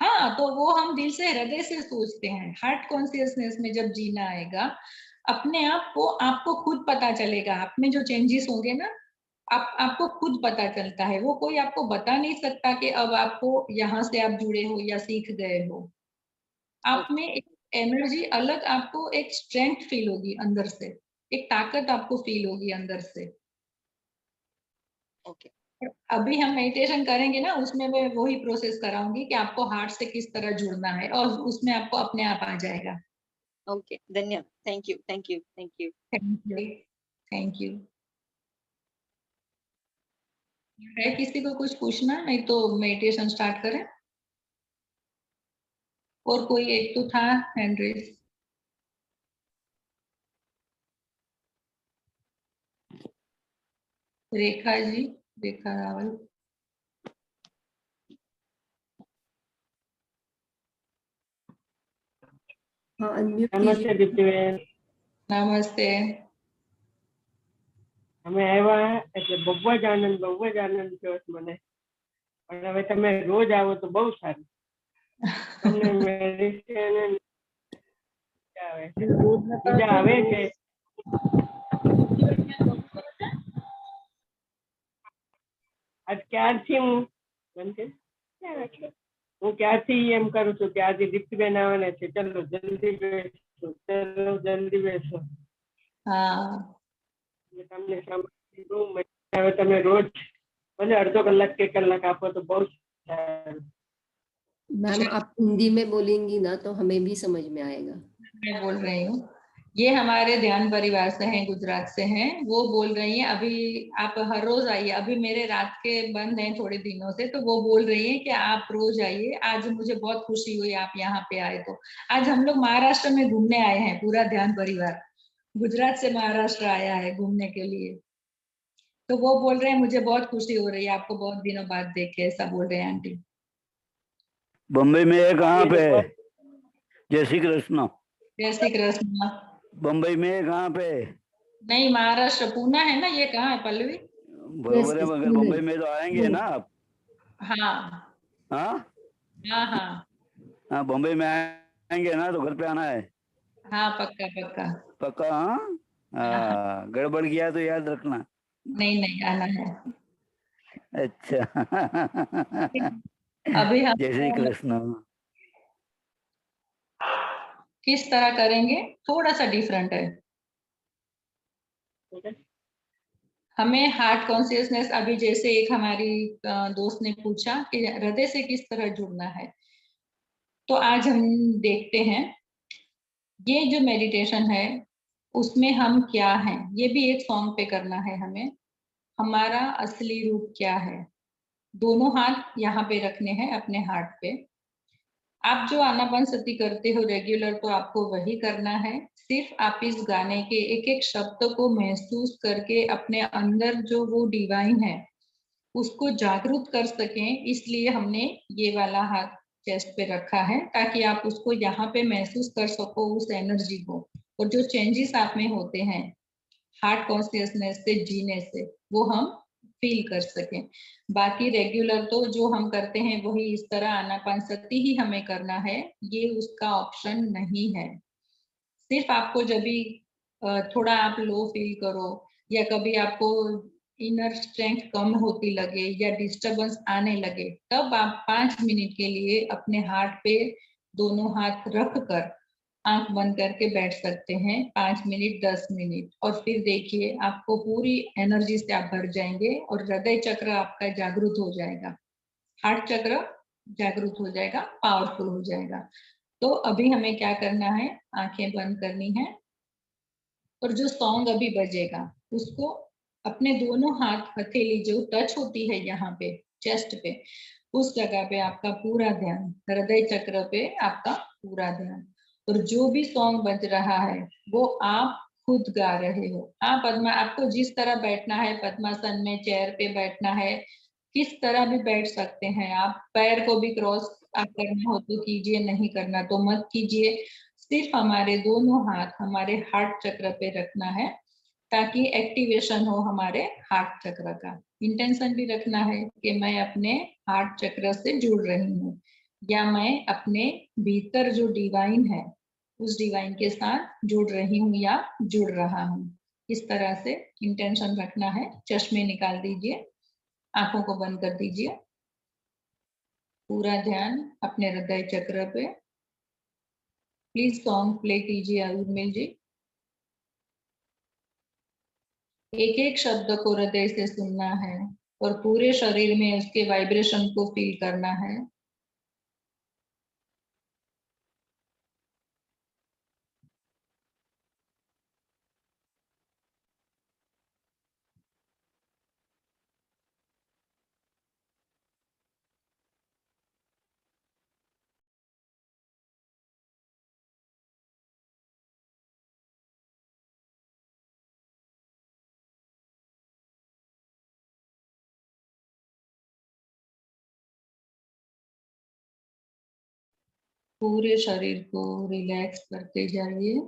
S1: हाँ, तो वो हम दिल से हृदय से सोचते हैं। हार्ट कॉन्शियसनेस में जब जीना आएगा, अपने आप को, आपको खुद पता चलेगा, आप में जो चेंजेस होंगे ना, आपको खुद पता चलता है। वो कोई आपको बता नहीं सकता कि अब आपको यहाँ से आप जुड़े हो या सीख गए हो। आप में
S3: ओके।
S1: एक एनर्जी अलग, आपको एक स्ट्रेंथ फील होगी अंदर से, एक ताकत आपको फील होगी अंदर से।
S3: ओके।
S1: और अभी हम मेडिटेशन करेंगे ना, उसमें मैं वही प्रोसेस कराऊंगी कि आपको हार्ट से किस तरह जुड़ना है, और उसमें आपको अपने आप आ जाएगा।
S3: ओके, धन्यवाद, thank you, thank you, thank you.
S1: Thank you. Thank you. है किसी को कुछ पूछना? नहीं तो मेडिटेशन स्टार्ट करें। और कोई एक तो था हैंड रेज। रेखा जी, रेखा रावल।
S4: हाँ, अनम्यूट
S5: नमस्ते
S4: कीजिए।
S5: दीप्तिबेन।
S1: नमस्ते।
S5: અમે આવ્યા એટલે બહુ જ આનંદ થયો છે મને. પણ હવે તમે રોજ આવો તો બહુ સારું. તમને મેડિટેશન આવે બીજા આવે છે. આજ ક્યારથી હું ક્યારથી એમ કરું છું કે આજે દીપ્તિબેન આવવાના છે, ચલો જલ્દી બેસો, ચલો જલ્દી બેસો.
S1: हाँ
S5: તમને સાંભળવાની બહુ મજા આવે. તમે રોજ ભલે અડધો કલાક કે કલાક આપો તો બહુ સારું.
S4: मैम आप हिंदी में बोलेंगी ना तो हमें भी समझ में आएगा।
S1: मैं बोल रही हूँ, ये हमारे ध्यान परिवार से हैं, गुजरात से हैं। वो बोल रही हैं अभी आप हर रोज आइए। अभी मेरे रात के बंद हैं थोड़े दिनों से, तो वो बोल रही हैं कि आप रोज आइए। आज मुझे बहुत खुशी हुई आप यहाँ पे आए। तो आज हम लोग महाराष्ट्र में घूमने आए हैं, पूरा ध्यान परिवार गुजरात से महाराष्ट्र आया है घूमने के लिए। तो वो बोल रहे हैं मुझे बहुत खुशी हो रही है आपको बहुत दिनों बाद देख के, ऐसा बोल रहे हैं आंटी।
S6: बम्बई में है कहाँ पे? जय श्री कृष्ण।
S1: जय श्री कृष्ण।
S6: बम्बई में है कहाँ पे?
S1: नहीं, महाराष्ट्र पूना है ना, ये कहाँ है पल्लवी?
S6: बरोबर है, मगर बम्बई में तो आएंगे ना आप?
S1: हाँ
S6: हाँ
S1: हाँ हाँ
S6: हाँ, बम्बई में आएंगे ना तो घर पे आना है।
S1: हाँ, पक्का पक्का।
S6: पक्का? हाँ हाँ, गड़बड़ किया तो याद रखना।
S1: नहीं नहीं, आना है।
S6: अच्छा।
S1: अभी हम
S6: जय श्री कृष्ण।
S1: किस तरह करेंगे, थोड़ा सा डिफरेंट है। हमें हार्ट कॉन्शियसनेस, अभी जैसे एक हमारी दोस्त ने पूछा कि हृदय से किस तरह जुड़ना है, तो आज हम देखते हैं ये जो मेडिटेशन है उसमें हम क्या हैं, ये भी एक सॉन्ग पे करना है हमें। हमारा असली रूप क्या है, दोनों हाथ यहाँ पे रखने हैं अपने हार्ट पे। आप जो आनापानसती करते हो रेगुलर, तो आपको वही करना है। सिर्फ आप इस गाने के एक एक शब्द को महसूस करके अपने अंदर जो वो डिवाइन है उसको जागरूक कर सकें, इसलिए हमने ये वाला हाथ चेस्ट पे रखा है, ताकि आप उसको यहाँ पे महसूस कर सको उस एनर्जी को। और जो चेंजेस आप में होते हैं हार्ट कॉन्शियसनेस से जीने से, वो हम फील कर सकें। बाकी रेगुलर तो जो हम करते हैं वही इस तरह आनापानसती ही हमें करना है, ये उसका ऑप्शन नहीं है। सिर्फ आपको जब भी थोड़ा आप लो फील करो या कभी आपको इनर स्ट्रेंथ कम होती लगे या डिस्टरबेंस आने लगे, तब आप 5 मिनट के लिए अपने हार्ट पे दोनों हाथ रख कर आंख बंद करके बैठ सकते हैं 5 मिनट 10 मिनट। और फिर देखिए आपको पूरी एनर्जी से आप भर जाएंगे और हृदय चक्र आपका जागरूक हो जाएगा, हार्ट चक्र जागरूक हो जाएगा, पावरफुल हो जाएगा। तो अभी हमें क्या करना है, आंखें बंद करनी है और जो सॉन्ग अभी बजेगा उसको अपने दोनों हाथ, हथेली जो टच होती है यहाँ पे चेस्ट पे, उस जगह पे आपका पूरा ध्यान, हृदय चक्र पे आपका पूरा ध्यान। और जो भी सॉन्ग बज रहा है वो आप खुद गा रहे हो। आप आपको जिस तरह बैठना है, पद्मासन में चेयर पे बैठना है, किस तरह भी बैठ सकते हैं आप। पैर को भी क्रॉस आप करना हो तो कीजिए, नहीं करना तो मत कीजिए। सिर्फ हमारे दोनों हाथ हमारे हार्ट चक्र पे रखना है, ताकि एक्टिवेशन हो हमारे हार्ट चक्र का। इंटेंशन भी रखना है कि मैं अपने हार्ट चक्र से जुड़ रही हूँ, या मैं अपने भीतर जो डिवाइन है उस डिवाइन के साथ जुड़ रही हूँ या जुड़ रहा हूँ। इस तरह से इंटेंशन रखना है। चश्मे निकाल दीजिए, आंखों को बंद कर दीजिए, पूरा ध्यान अपने हृदय चक्र पे। प्लीज सॉन्ग प्ले कीजिए उर्मिल जी। एक एक शब्द को हृदय से सुनना है और पूरे शरीर में उसके वाइब्रेशन को फील करना है। पूरे शरीर को रिलैक्स करते जाइए।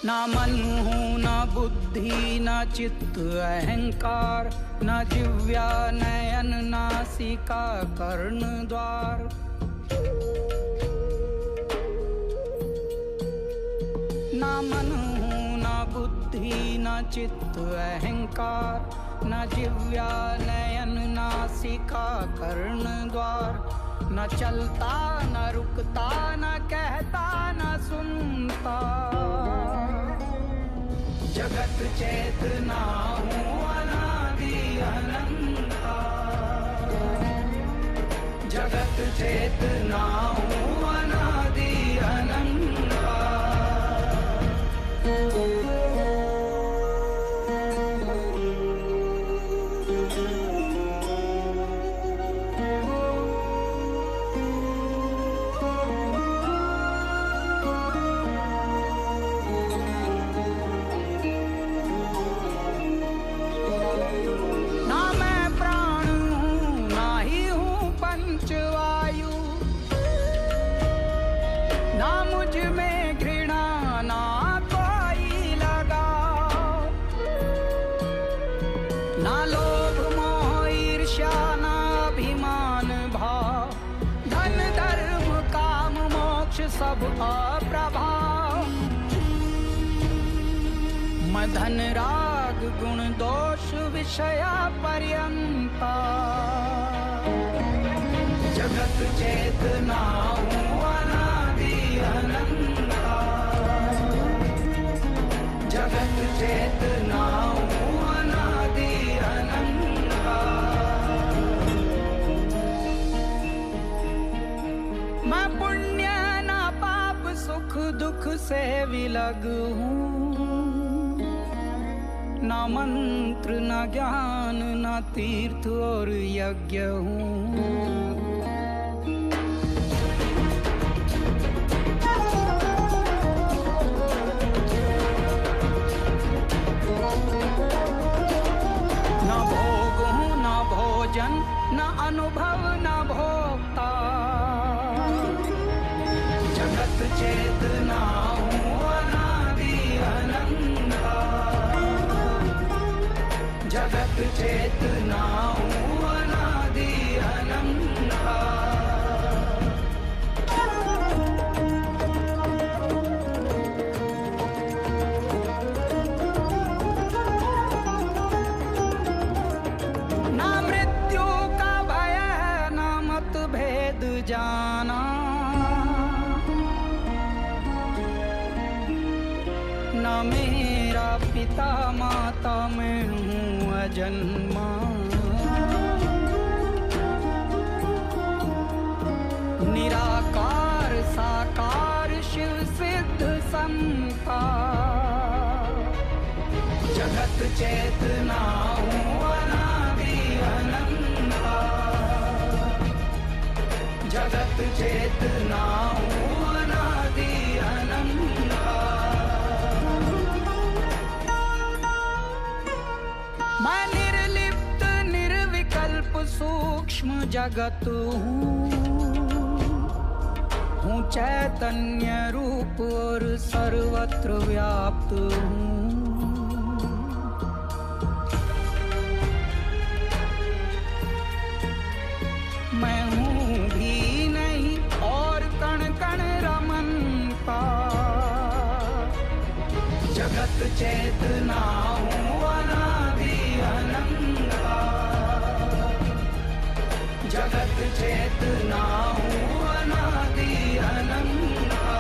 S7: ना मन हूँ ना बुद्धि ना चित्त अहंकार, ना जिव्या नयन नासिका कर्ण द्वार। ना मन हूँ ना बुद्धि ना चित्त अहंकार, ना जिव्या नयन नासिका कर्ण द्वार। न चलता न रुकता न कहता न सुनता, जगत चेतना हूँ अनादि अनंता। जगत चेतना हूँ अनादि अनंता। सब अप्रभाव। मदन राग गुण दोष विषया पर्यंता, जगत चेतना हूँ अनादि अनंता। जगत चेतना हूँ अनादि अनंता। मैं पुण्य सुख दुख से विलग हूँ, ना मंत्र ना ज्ञान ना तीर्थ और यज्ञ हूँ। ना भोग हूँ ना भोजन ना अनुभव ना भोक्ता। जगत चेतना हूँ अनादि अनंता। जगत चेतना हूँ अनादि अनंता। ना मृत्यु का भय ना मत भेद जाना। ना मेरा पिता माता मैं हूँ अजन्मा। निराकार साकार शिव सिद्ध संता। जगत चेतना हूँ अनादि अनंता। जगत चेतना हूँ अनादि अनंता। मैं निर्लिप्त निर्विकल्प सूक्ष्म जगत हूँ चैतन्य रूप और सर्वत्र व्याप्त हूँ। मैं हूँ भी नहीं और कण कण रमनता। जगत चेतना हूँ अनादि अनंता, जगत चेतना हूँ अनादि अनंता।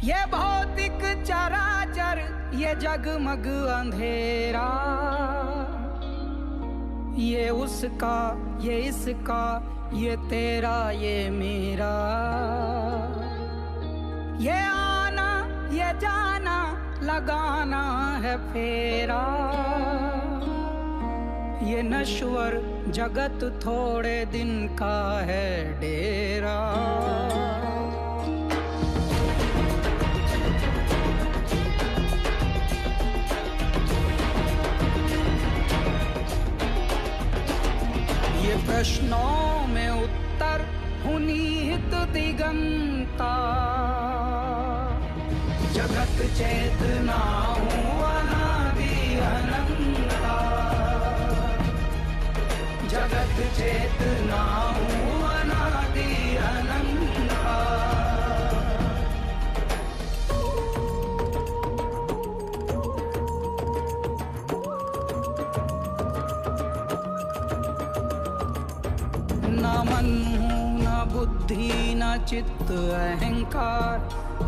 S7: ये भौतिक चराचर ये जगमग अंधेरा, ये उसका ये इसका ये तेरा ये मेरा, ये आना ये जाना लगाना है फेरा, ये नश्वर जगत थोड़े दिन का है डेरा। ये प्रश्नों में उत्तर हूँ निहित दिगंता, जगत चेतना हूँ अनादि अनंता, जगत चेतना हूँ अनादि अनंता। न मन हूँ न बुद्धि न चित्त अहंकार,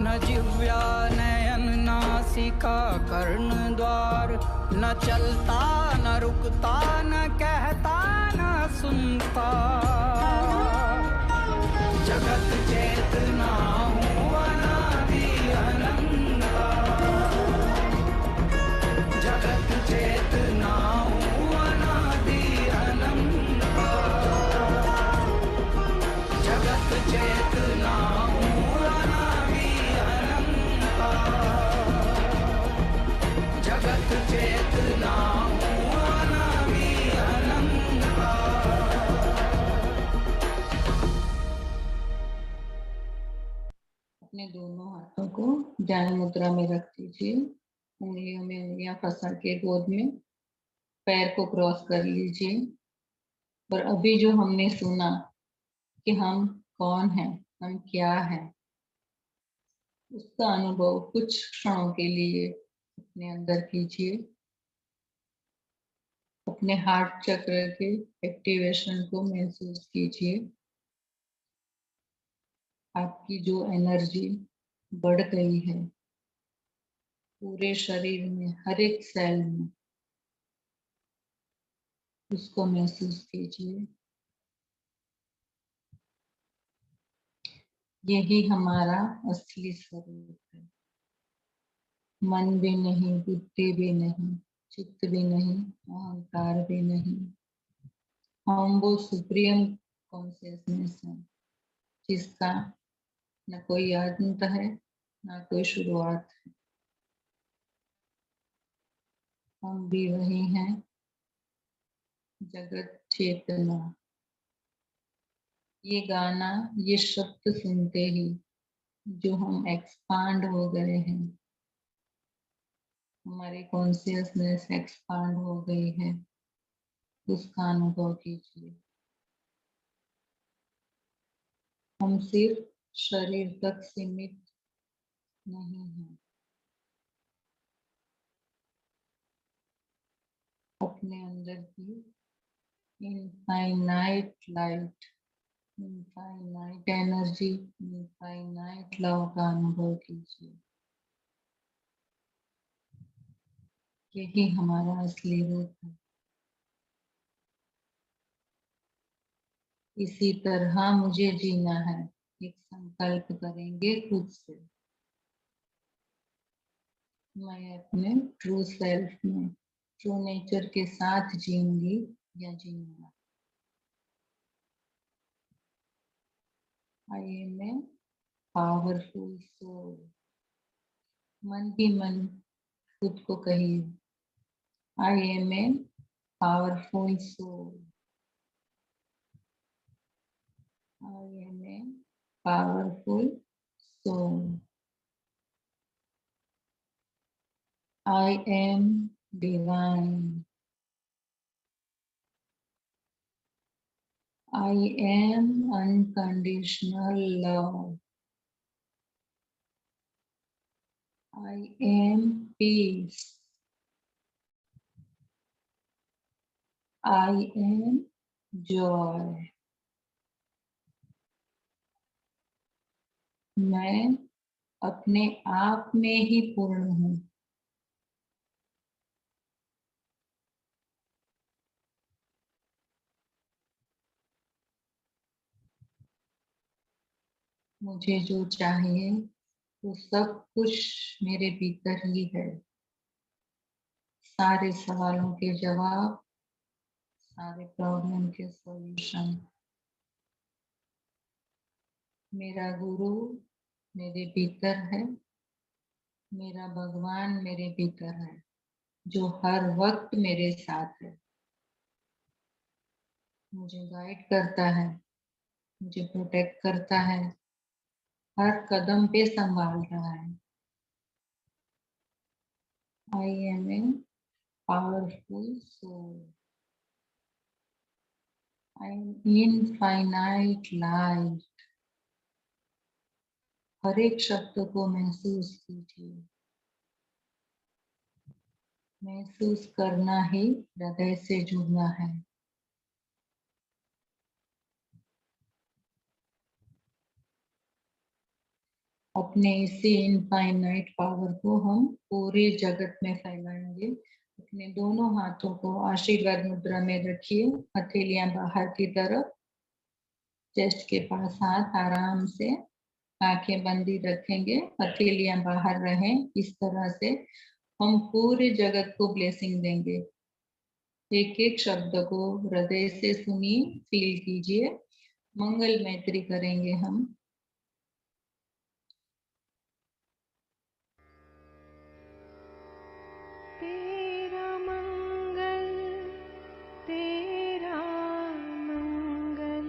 S7: न जिव्या नयन नासिका कर्ण द्वार, न चलता न रुकता न कहता न सुनता, जगत चेतना हूँ अनादि अनंता, जगत चेतना हूँ अनादि अनंता, जगत चेतना हूँ अनादि अनंता, जगत चेतना हूँ अनादि अनंता।
S1: अपने दोनों हाथों को ध्यान मुद्रा में रख दीजिए, उंगलियों में उंगलियां फंसा के गोद में, पैर को क्रॉस कर लीजिए। और अभी जो हमने सुना कि हम कौन हैं, हम क्या हैं, उसका अनुभव कुछ क्षणों के लिए अपने अंदर कीजिए। अपने हार्ट चक्र के एक्टिवेशन को महसूस कीजिए। आपकी जो एनर्जी बढ़ गई है पूरे शरीर में, हर एक सेल में, उसको महसूस कीजिए। यही हमारा असली स्वरूप है। मन भी नहीं, बुद्धि भी नहीं, चित्त भी नहीं, अहंकार भी नहीं। हम वो सुप्रीम कॉन्शियसनेस है जिसका न कोई अंत है न कोई शुरुआत है। हम भी वही हैं, जगत चेतना। ये गाना, ये शब्द सुनते ही जो हम एक्सपांड हो गए हैं, हमारी कॉन्शियसनेस एक्सपांड हो गई है, उसका अनुभव कीजिए। हम सिर्फ शरीर तक सीमित नहीं हैं। अपने अंदर की infinite light, infinite energy, infinite love का अनुभव कीजिए। यही हमारा असली रूप है। इसी तरह मुझे जीना है, एक संकल्प करेंगे खुद से। मैं अपने ट्रू सेल्फ में, ट्रू नेचर के साथ जीऊंगी या जीऊंगा। I am a powerful soul. मन ही मन खुद को कहिए, I am a powerful soul. I am a powerful soul. I am divine. I am unconditional love. I am peace. I am joy. मैं अपने आप में ही पूर्ण हूँ। मुझे जो चाहिए वो सब कुछ मेरे भीतर ही है। सारे सवालों के जवाब, सारे प्रॉब्लम के सॉल्यूशन। मेरा गुरु मेरे भीतर है, मेरा भगवान मेरे भीतर है, जो हर वक्त मेरे साथ है, मुझे गाइड करता है, मुझे प्रोटेक्ट करता है, हर कदम पे संभाल रहा है। I am a powerful soul. I am infinite light. हर एक शब्द को महसूस कीजिए। महसूस करना ही हृदय से जुड़ना है। अपने इसी इनफाइनाइट पावर को हम पूरे जगत में फैलाएंगे। अपने दोनों हाथों को आशीर्वाद मुद्रा में रखिए, हथेलियां बाहर की तरफ, चेस्ट के पास हाथ आराम से, आंखें बंदी रखेंगे, हथेलियां बाहर रहें। इस तरह से हम पूरे जगत को ब्लेसिंग देंगे। एक एक शब्द को हृदय से सुनिए, फील कीजिए। मंगल मैत्री करेंगे हम।
S2: तेरा मंगल, तेरा मंगल,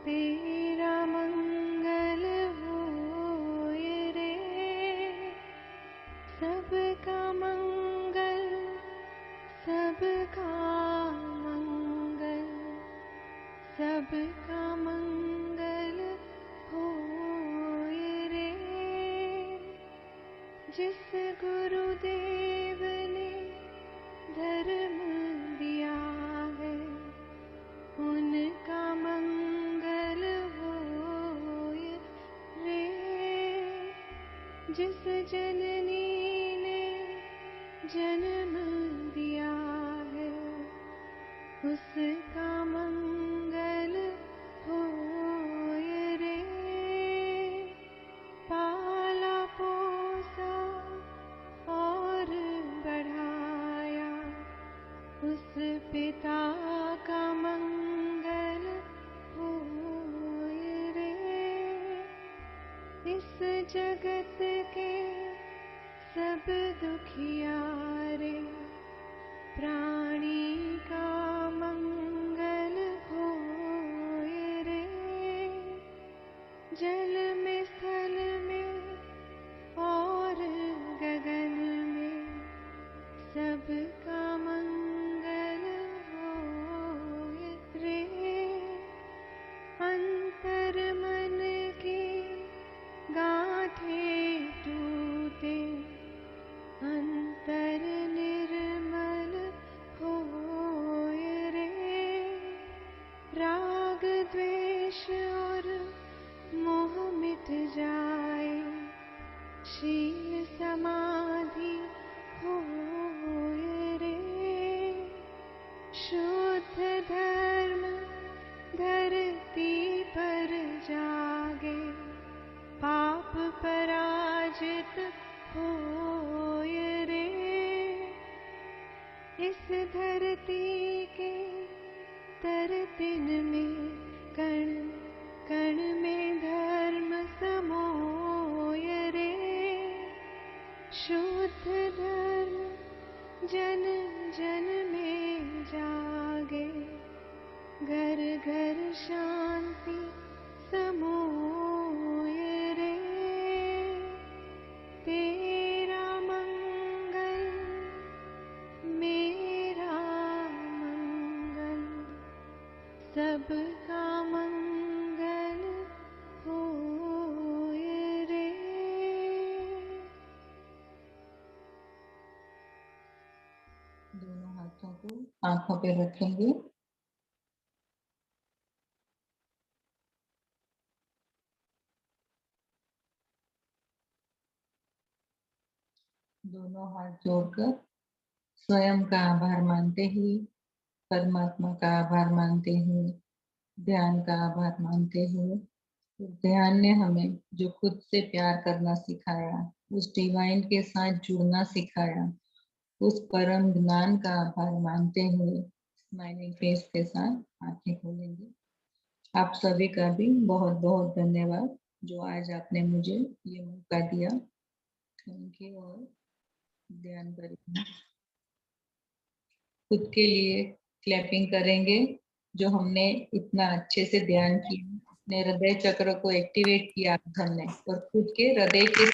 S2: तेरा मंगल होए रे। सबका मंगल, सबका मंगल, सबका मंगल होए रे। जिस गुरुदेव ने धर्म दिया है, उनका मंगल होए रे। जिस जननी ने जन्म दिया है, उसका मंगल होए रे। पाला पोसा और बढ़ाया, उस पिता का मंगल होए रे। इस जगत के सब दुखियारे प्राणी का मंगल होए रे। जल में, स्थल में और गगन में सबका मंगल होए रे। अंतर मन की गांठें टूटे, अंतर निर्मल होए रे। राग द्वेष और मोह मिट जाए, शील समाधि होए रे। शुद्ध धर्म धरती पर जागे, पाप पराजित होए रे। इस धरती के तरतिन में, कण कण में धर्म समोए रे। शुद्ध धर्म जन जन में जागे, घर घर शांति समोए रे। तेरा मंगल, मेरा मंगल, सबका मंगल होए रे।
S1: आंखों पे रखेंगे। दोनों हाथ जोड़कर स्वयं का आभार मानते हुए, परमात्मा का आभार मानते हुए, ध्यान का आभार मानते हुए, ध्यान ने हमें जो खुद से प्यार करना सिखाया, उस डिवाइन के साथ जुड़ना सिखाया, उस परम ज्ञान का आभार मानते हुए स्माइलिंग फेस के साथ आंखें खोलेंगे। आप सभी का भी बहुत बहुत धन्यवाद जो आज आपने मुझे ये मौका दिया। Thank you. और ध्यान करेंगे, खुद के लिए क्लैपिंग करेंगे जो हमने इतना अच्छे से ध्यान किया, अपने हृदय चक्र को एक्टिवेट किया हमने, और खुद के हृदय के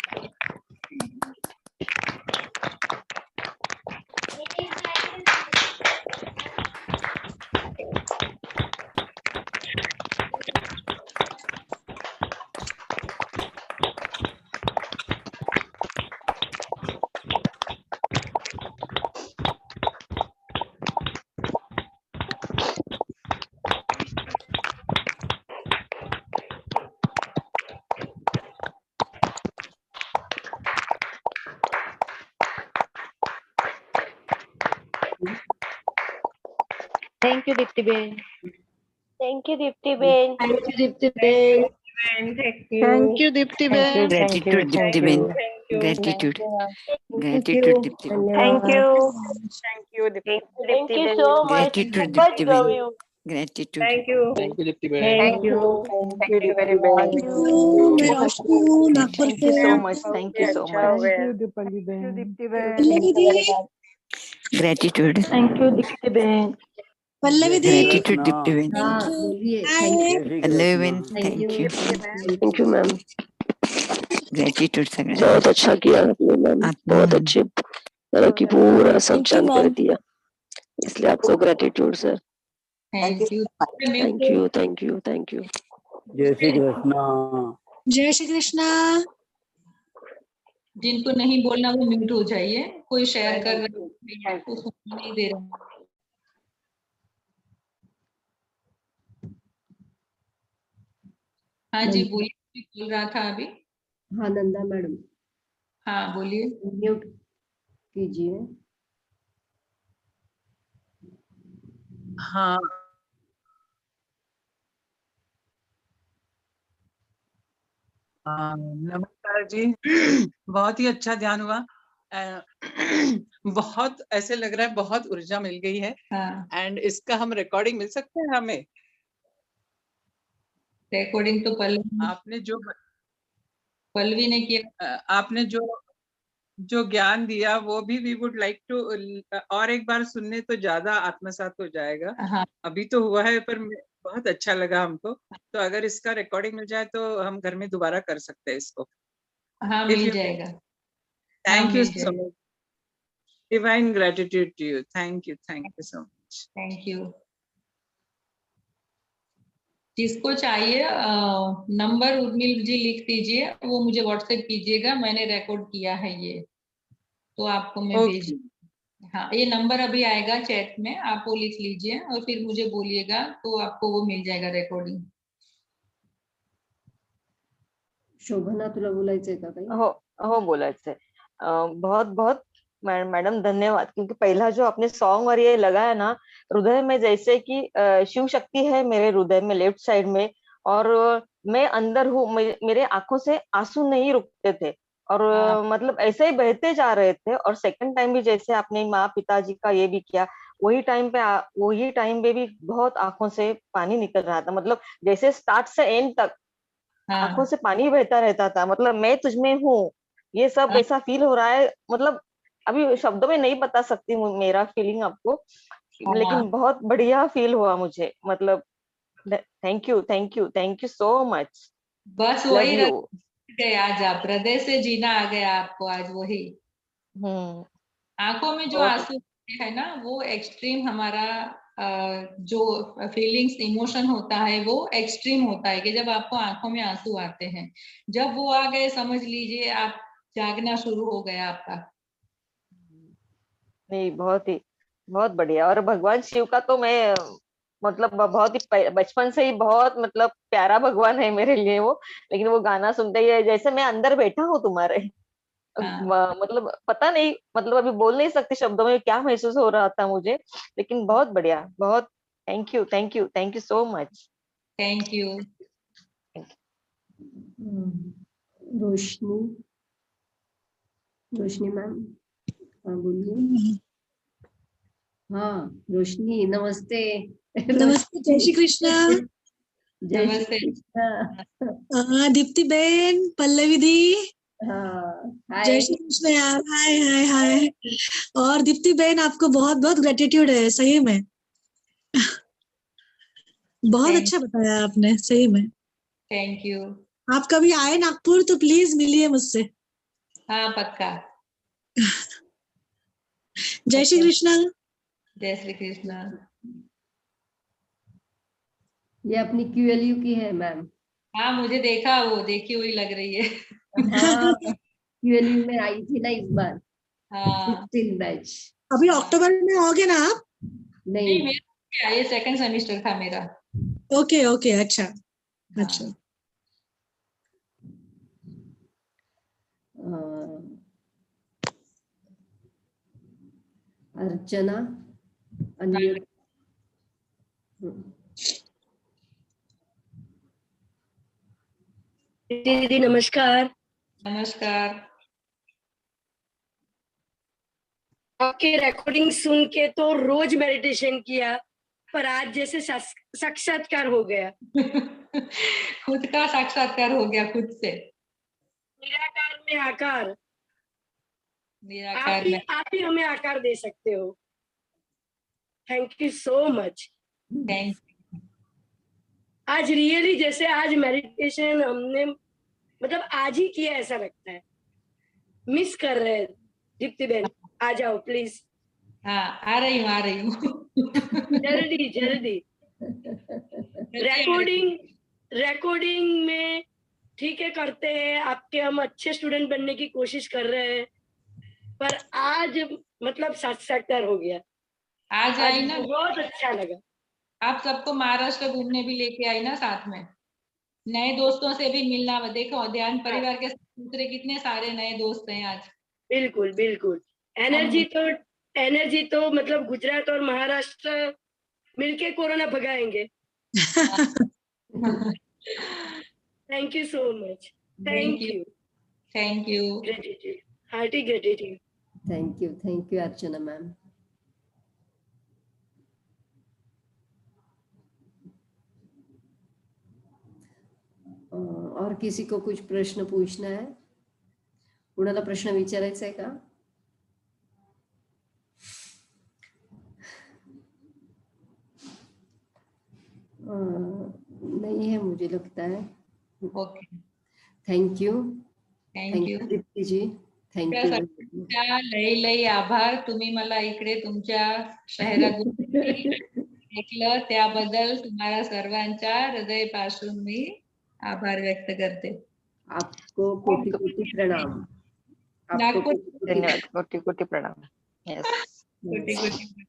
S8: thank you Deepti Ben.
S2: Thank you Deepti Ben.
S4: Thank you Deepti Ben.
S5: Thank you
S8: Deepti Ben.
S9: Gratitude, Dipti Ben. Gratitude. Gratitude, Dipti Ben.
S2: Thank you
S8: thank you Deepti
S2: thank you so much.
S9: Gratitude,
S2: बहुत
S9: Dipti
S2: love
S9: Ben.
S2: You.
S9: Gratitude.
S8: Thank you Deepti Ben.
S3: Thank you very much.
S8: Thank you so much. Thank you so much.
S5: Deepali
S8: Deepti Ben.
S9: Gratitude.
S2: Thank you Deepti Ben.
S9: Gratitude, Dipti Ben.
S4: हाँ बोलिए। Thank you.
S9: Pallava Ben,
S4: thank you.
S9: thank you.
S10: Thank you ma'am,
S9: Gratitude, सगळ्यांना.
S10: बहुत अच्छा किया आपने ma'am,
S9: आत्मा
S10: बहुत अच्छे तरह की पूरा सब जानकारी दिया, इसलिए आपको gratitude sir.
S1: Thank you.
S10: Thank you thank you thank you.
S6: जय श्री कृष्णा।
S11: जय श्री कृष्णा।
S1: जिनको नहीं बोलना वो म्यूट हो जाइए, कोई शेयर कर रहा है तो सुनने नहीं दे रहा। हाँ जी बोलिए, बोल रहा था अभी।
S4: हाँ नंदा मैडम
S1: हाँ बोलिए।
S4: म्यूट कीजिए।
S12: हाँ नमस्कार जी। बहुत ही अच्छा ध्यान हुआ। बहुत ऐसे लग रहा है बहुत ऊर्जा मिल गई है। एंड इसका हम रिकॉर्डिंग मिल सकते हैं हमें?
S1: रिकॉर्डिंग तो पल्लवी ने किया।
S12: आपने जो ज्ञान दिया वो भी वी वुड लाइक टू और एक बार सुनने तो ज्यादा आत्मसात हो जाएगा।
S1: हाँ।
S12: अभी तो हुआ है पर बहुत अच्छा लगा हमको, तो अगर इसका रिकॉर्डिंग मिल जाए तो हम घर में दोबारा कर सकते हैं इसको।
S1: हाँ मिल जाएगा।
S12: Thank you so much. Divine gratitude to you. Thank you so much.
S1: Thank you. जिसको चाहिए नंबर उर्मिल जी लिख दीजिए, वो मुझे व्हाट्सएप कीजिएगा, मैंने रिकॉर्ड किया है ये, तो आपको मैं भेज। हाँ ये नंबर अभी आएगा चैट में, आप वो लिख लीजिए और फिर मुझे बोलिएगा तो आपको वो मिल जाएगा रिकॉर्डिंग।
S4: शोभना तुला बोलायचंय का काही?
S3: हो बोलायचंय। बहुत बहुत मैडम धन्यवाद, क्योंकि पहला जो आपने सॉन्ग और ये लगाया ना, हृदय में जैसे कि शिव शक्ति है मेरे हृदय में लेफ्ट साइड में, और मैं अंदर हूँ, मेरे आंखों से आंसू नहीं रुकते थे और मतलब ऐसे ही बहते जा रहे थे। और सेकंड टाइम भी जैसे आपने माँ पिताजी का ये भी किया, वही टाइम पे भी बहुत आंखों से पानी निकल रहा था, मतलब जैसे स्टार्ट से एंड तक आंखों से पानी बहता रहता था, मतलब मैं तुझमें हूँ, ये सब ऐसा फील हो रहा है, मतलब अभी शब्दों में नहीं बता सकती हूँ मेरा फीलिंग आपको, लेकिन बहुत बढ़िया फील हुआ मुझे, मतलब थैंक यू सो मच।
S1: बस वही गए आज, आप हृदय से जीना आ गया आपको आज वही। आंखों में जो आंसू है ना, वो एक्सट्रीम हमारा जो फीलिंग्स इमोशन होता है वो एक्सट्रीम होता है कि जब आपको आंखों में आंसू आते हैं, जब वो आ गए समझ लीजिए आप जागना शुरू हो गया आपका।
S3: नहीं बहुत ही बहुत बढ़िया। और भगवान शिव का तो मैं मतलब बहुत ही बचपन से ही बहुत मतलब प्यारा भगवान है मेरे लिए वो। लेकिन वो गाना सुनते ही जैसे मैं अंदर बैठा हूँ तुम्हारे।
S1: हाँ।
S3: मतलब पता नहीं, मतलब अभी बोल नहीं सकती शब्दों में क्या महसूस हो रहा था मुझे। लेकिन बहुत बढ़िया, बहुत thank you, thank you, thank you so much.
S1: Thank you.
S4: Roshni, Roshni ma'am, हाँ बोलिए। हाँ रोशनी, नमस्ते।
S11: नमस्ते, जय श्री कृष्णा।
S4: जय श्री
S1: नमस्ते।
S4: कृष्णा।
S11: दीप्ति बेन, पल्लवी दी,
S4: हाँ
S11: जय
S4: हाय।
S11: श्री कृष्ण यार। हाय हाय हाय। और दीप्ति बेन, आपको बहुत बहुत ग्रेटिट्यूड है सही में। बहुत
S1: Thank-
S11: अच्छा बताया आपने सही में।
S1: Thank you.
S11: आप कभी आए नागपुर तो प्लीज मिलिए मुझसे।
S1: हाँ पक्का।
S11: जय श्री कृष्णा।
S1: जय श्री कृष्णा।
S4: ये अपनी QLU की है मैम।
S1: हाँ मुझे देखा, वो देखी हुई लग रही है।
S4: हाँ QLU में आई थी ना इस बार,
S1: हाँ
S4: 16 बैच।
S11: अभी अक्टूबर में आओगे ना आप?
S1: नहीं,
S4: नहीं,
S1: मेरा ये सेकंड सेमेस्टर था मेरा।
S11: ओके ओके, अच्छा
S1: हाँ।
S11: अच्छा।
S4: अर्चना अनम्यूट।
S2: दीदी नमस्कार।
S1: नमस्कार।
S2: आपके रिकॉर्डिंग सुन के तो रोज मेडिटेशन किया, पर आज जैसे साक्षात्कार हो गया।
S1: खुद का साक्षात्कार हो गया खुद से।
S2: निराकार में आकार।
S1: निराकार में।
S2: आप ही हमें आकार दे सकते हो। Thank you so much.
S1: Thank
S2: आज रियली जैसे आज मेडिटेशन हमने मतलब आज ही किया ऐसा लगता है। मिस कर रहे हैं। दीप्ति बेन आ जाओ प्लीज।
S1: हाँ आ रही हूँ।
S2: जल्दी जल्दी। रिकॉर्डिंग में ठीक है करते हैं, आपके हम अच्छे स्टूडेंट बनने की कोशिश कर रहे हैं, पर आज मतलब साक्षात्कार हो गया।
S1: आज आई ना,
S2: बहुत अच्छा लगा।
S1: आप सबको महाराष्ट्र घूमने भी लेके आई ना साथ में, नए दोस्तों से भी मिलना। देखो ध्यान परिवार के दूसरे कितने सारे नए दोस्त हैं आज।
S2: बिल्कुल बिल्कुल। एनर्जी तो मतलब गुजरात और महाराष्ट्र मिलके कोरोना भगाएंगे। Thank you so much. Thank you.
S1: Thank you.
S2: Gratitude, hearty gratitude.
S4: Thank you Archana ma'am. और किसी को कुछ प्रश्न पूछना है? कुणाला प्रश्न विचारायचा आहे का? नहीं है मुझे लगता है।
S1: Okay
S4: thank you Deepti ji. Thank you.
S1: तुमच्या लई आभार. तुम्ही मला इकडे तुमच्या शहरात ऐकलं त्याबद्दल तुम्हाला सर्वांच्या हृदयापासून मी आभार व्यक्त करते.
S4: आपको कोटि कोटि प्रणाम.
S1: नागपूर
S3: धन्यवाद, कोटि कोटि प्रणाम. यस.
S1: कोटि कोटि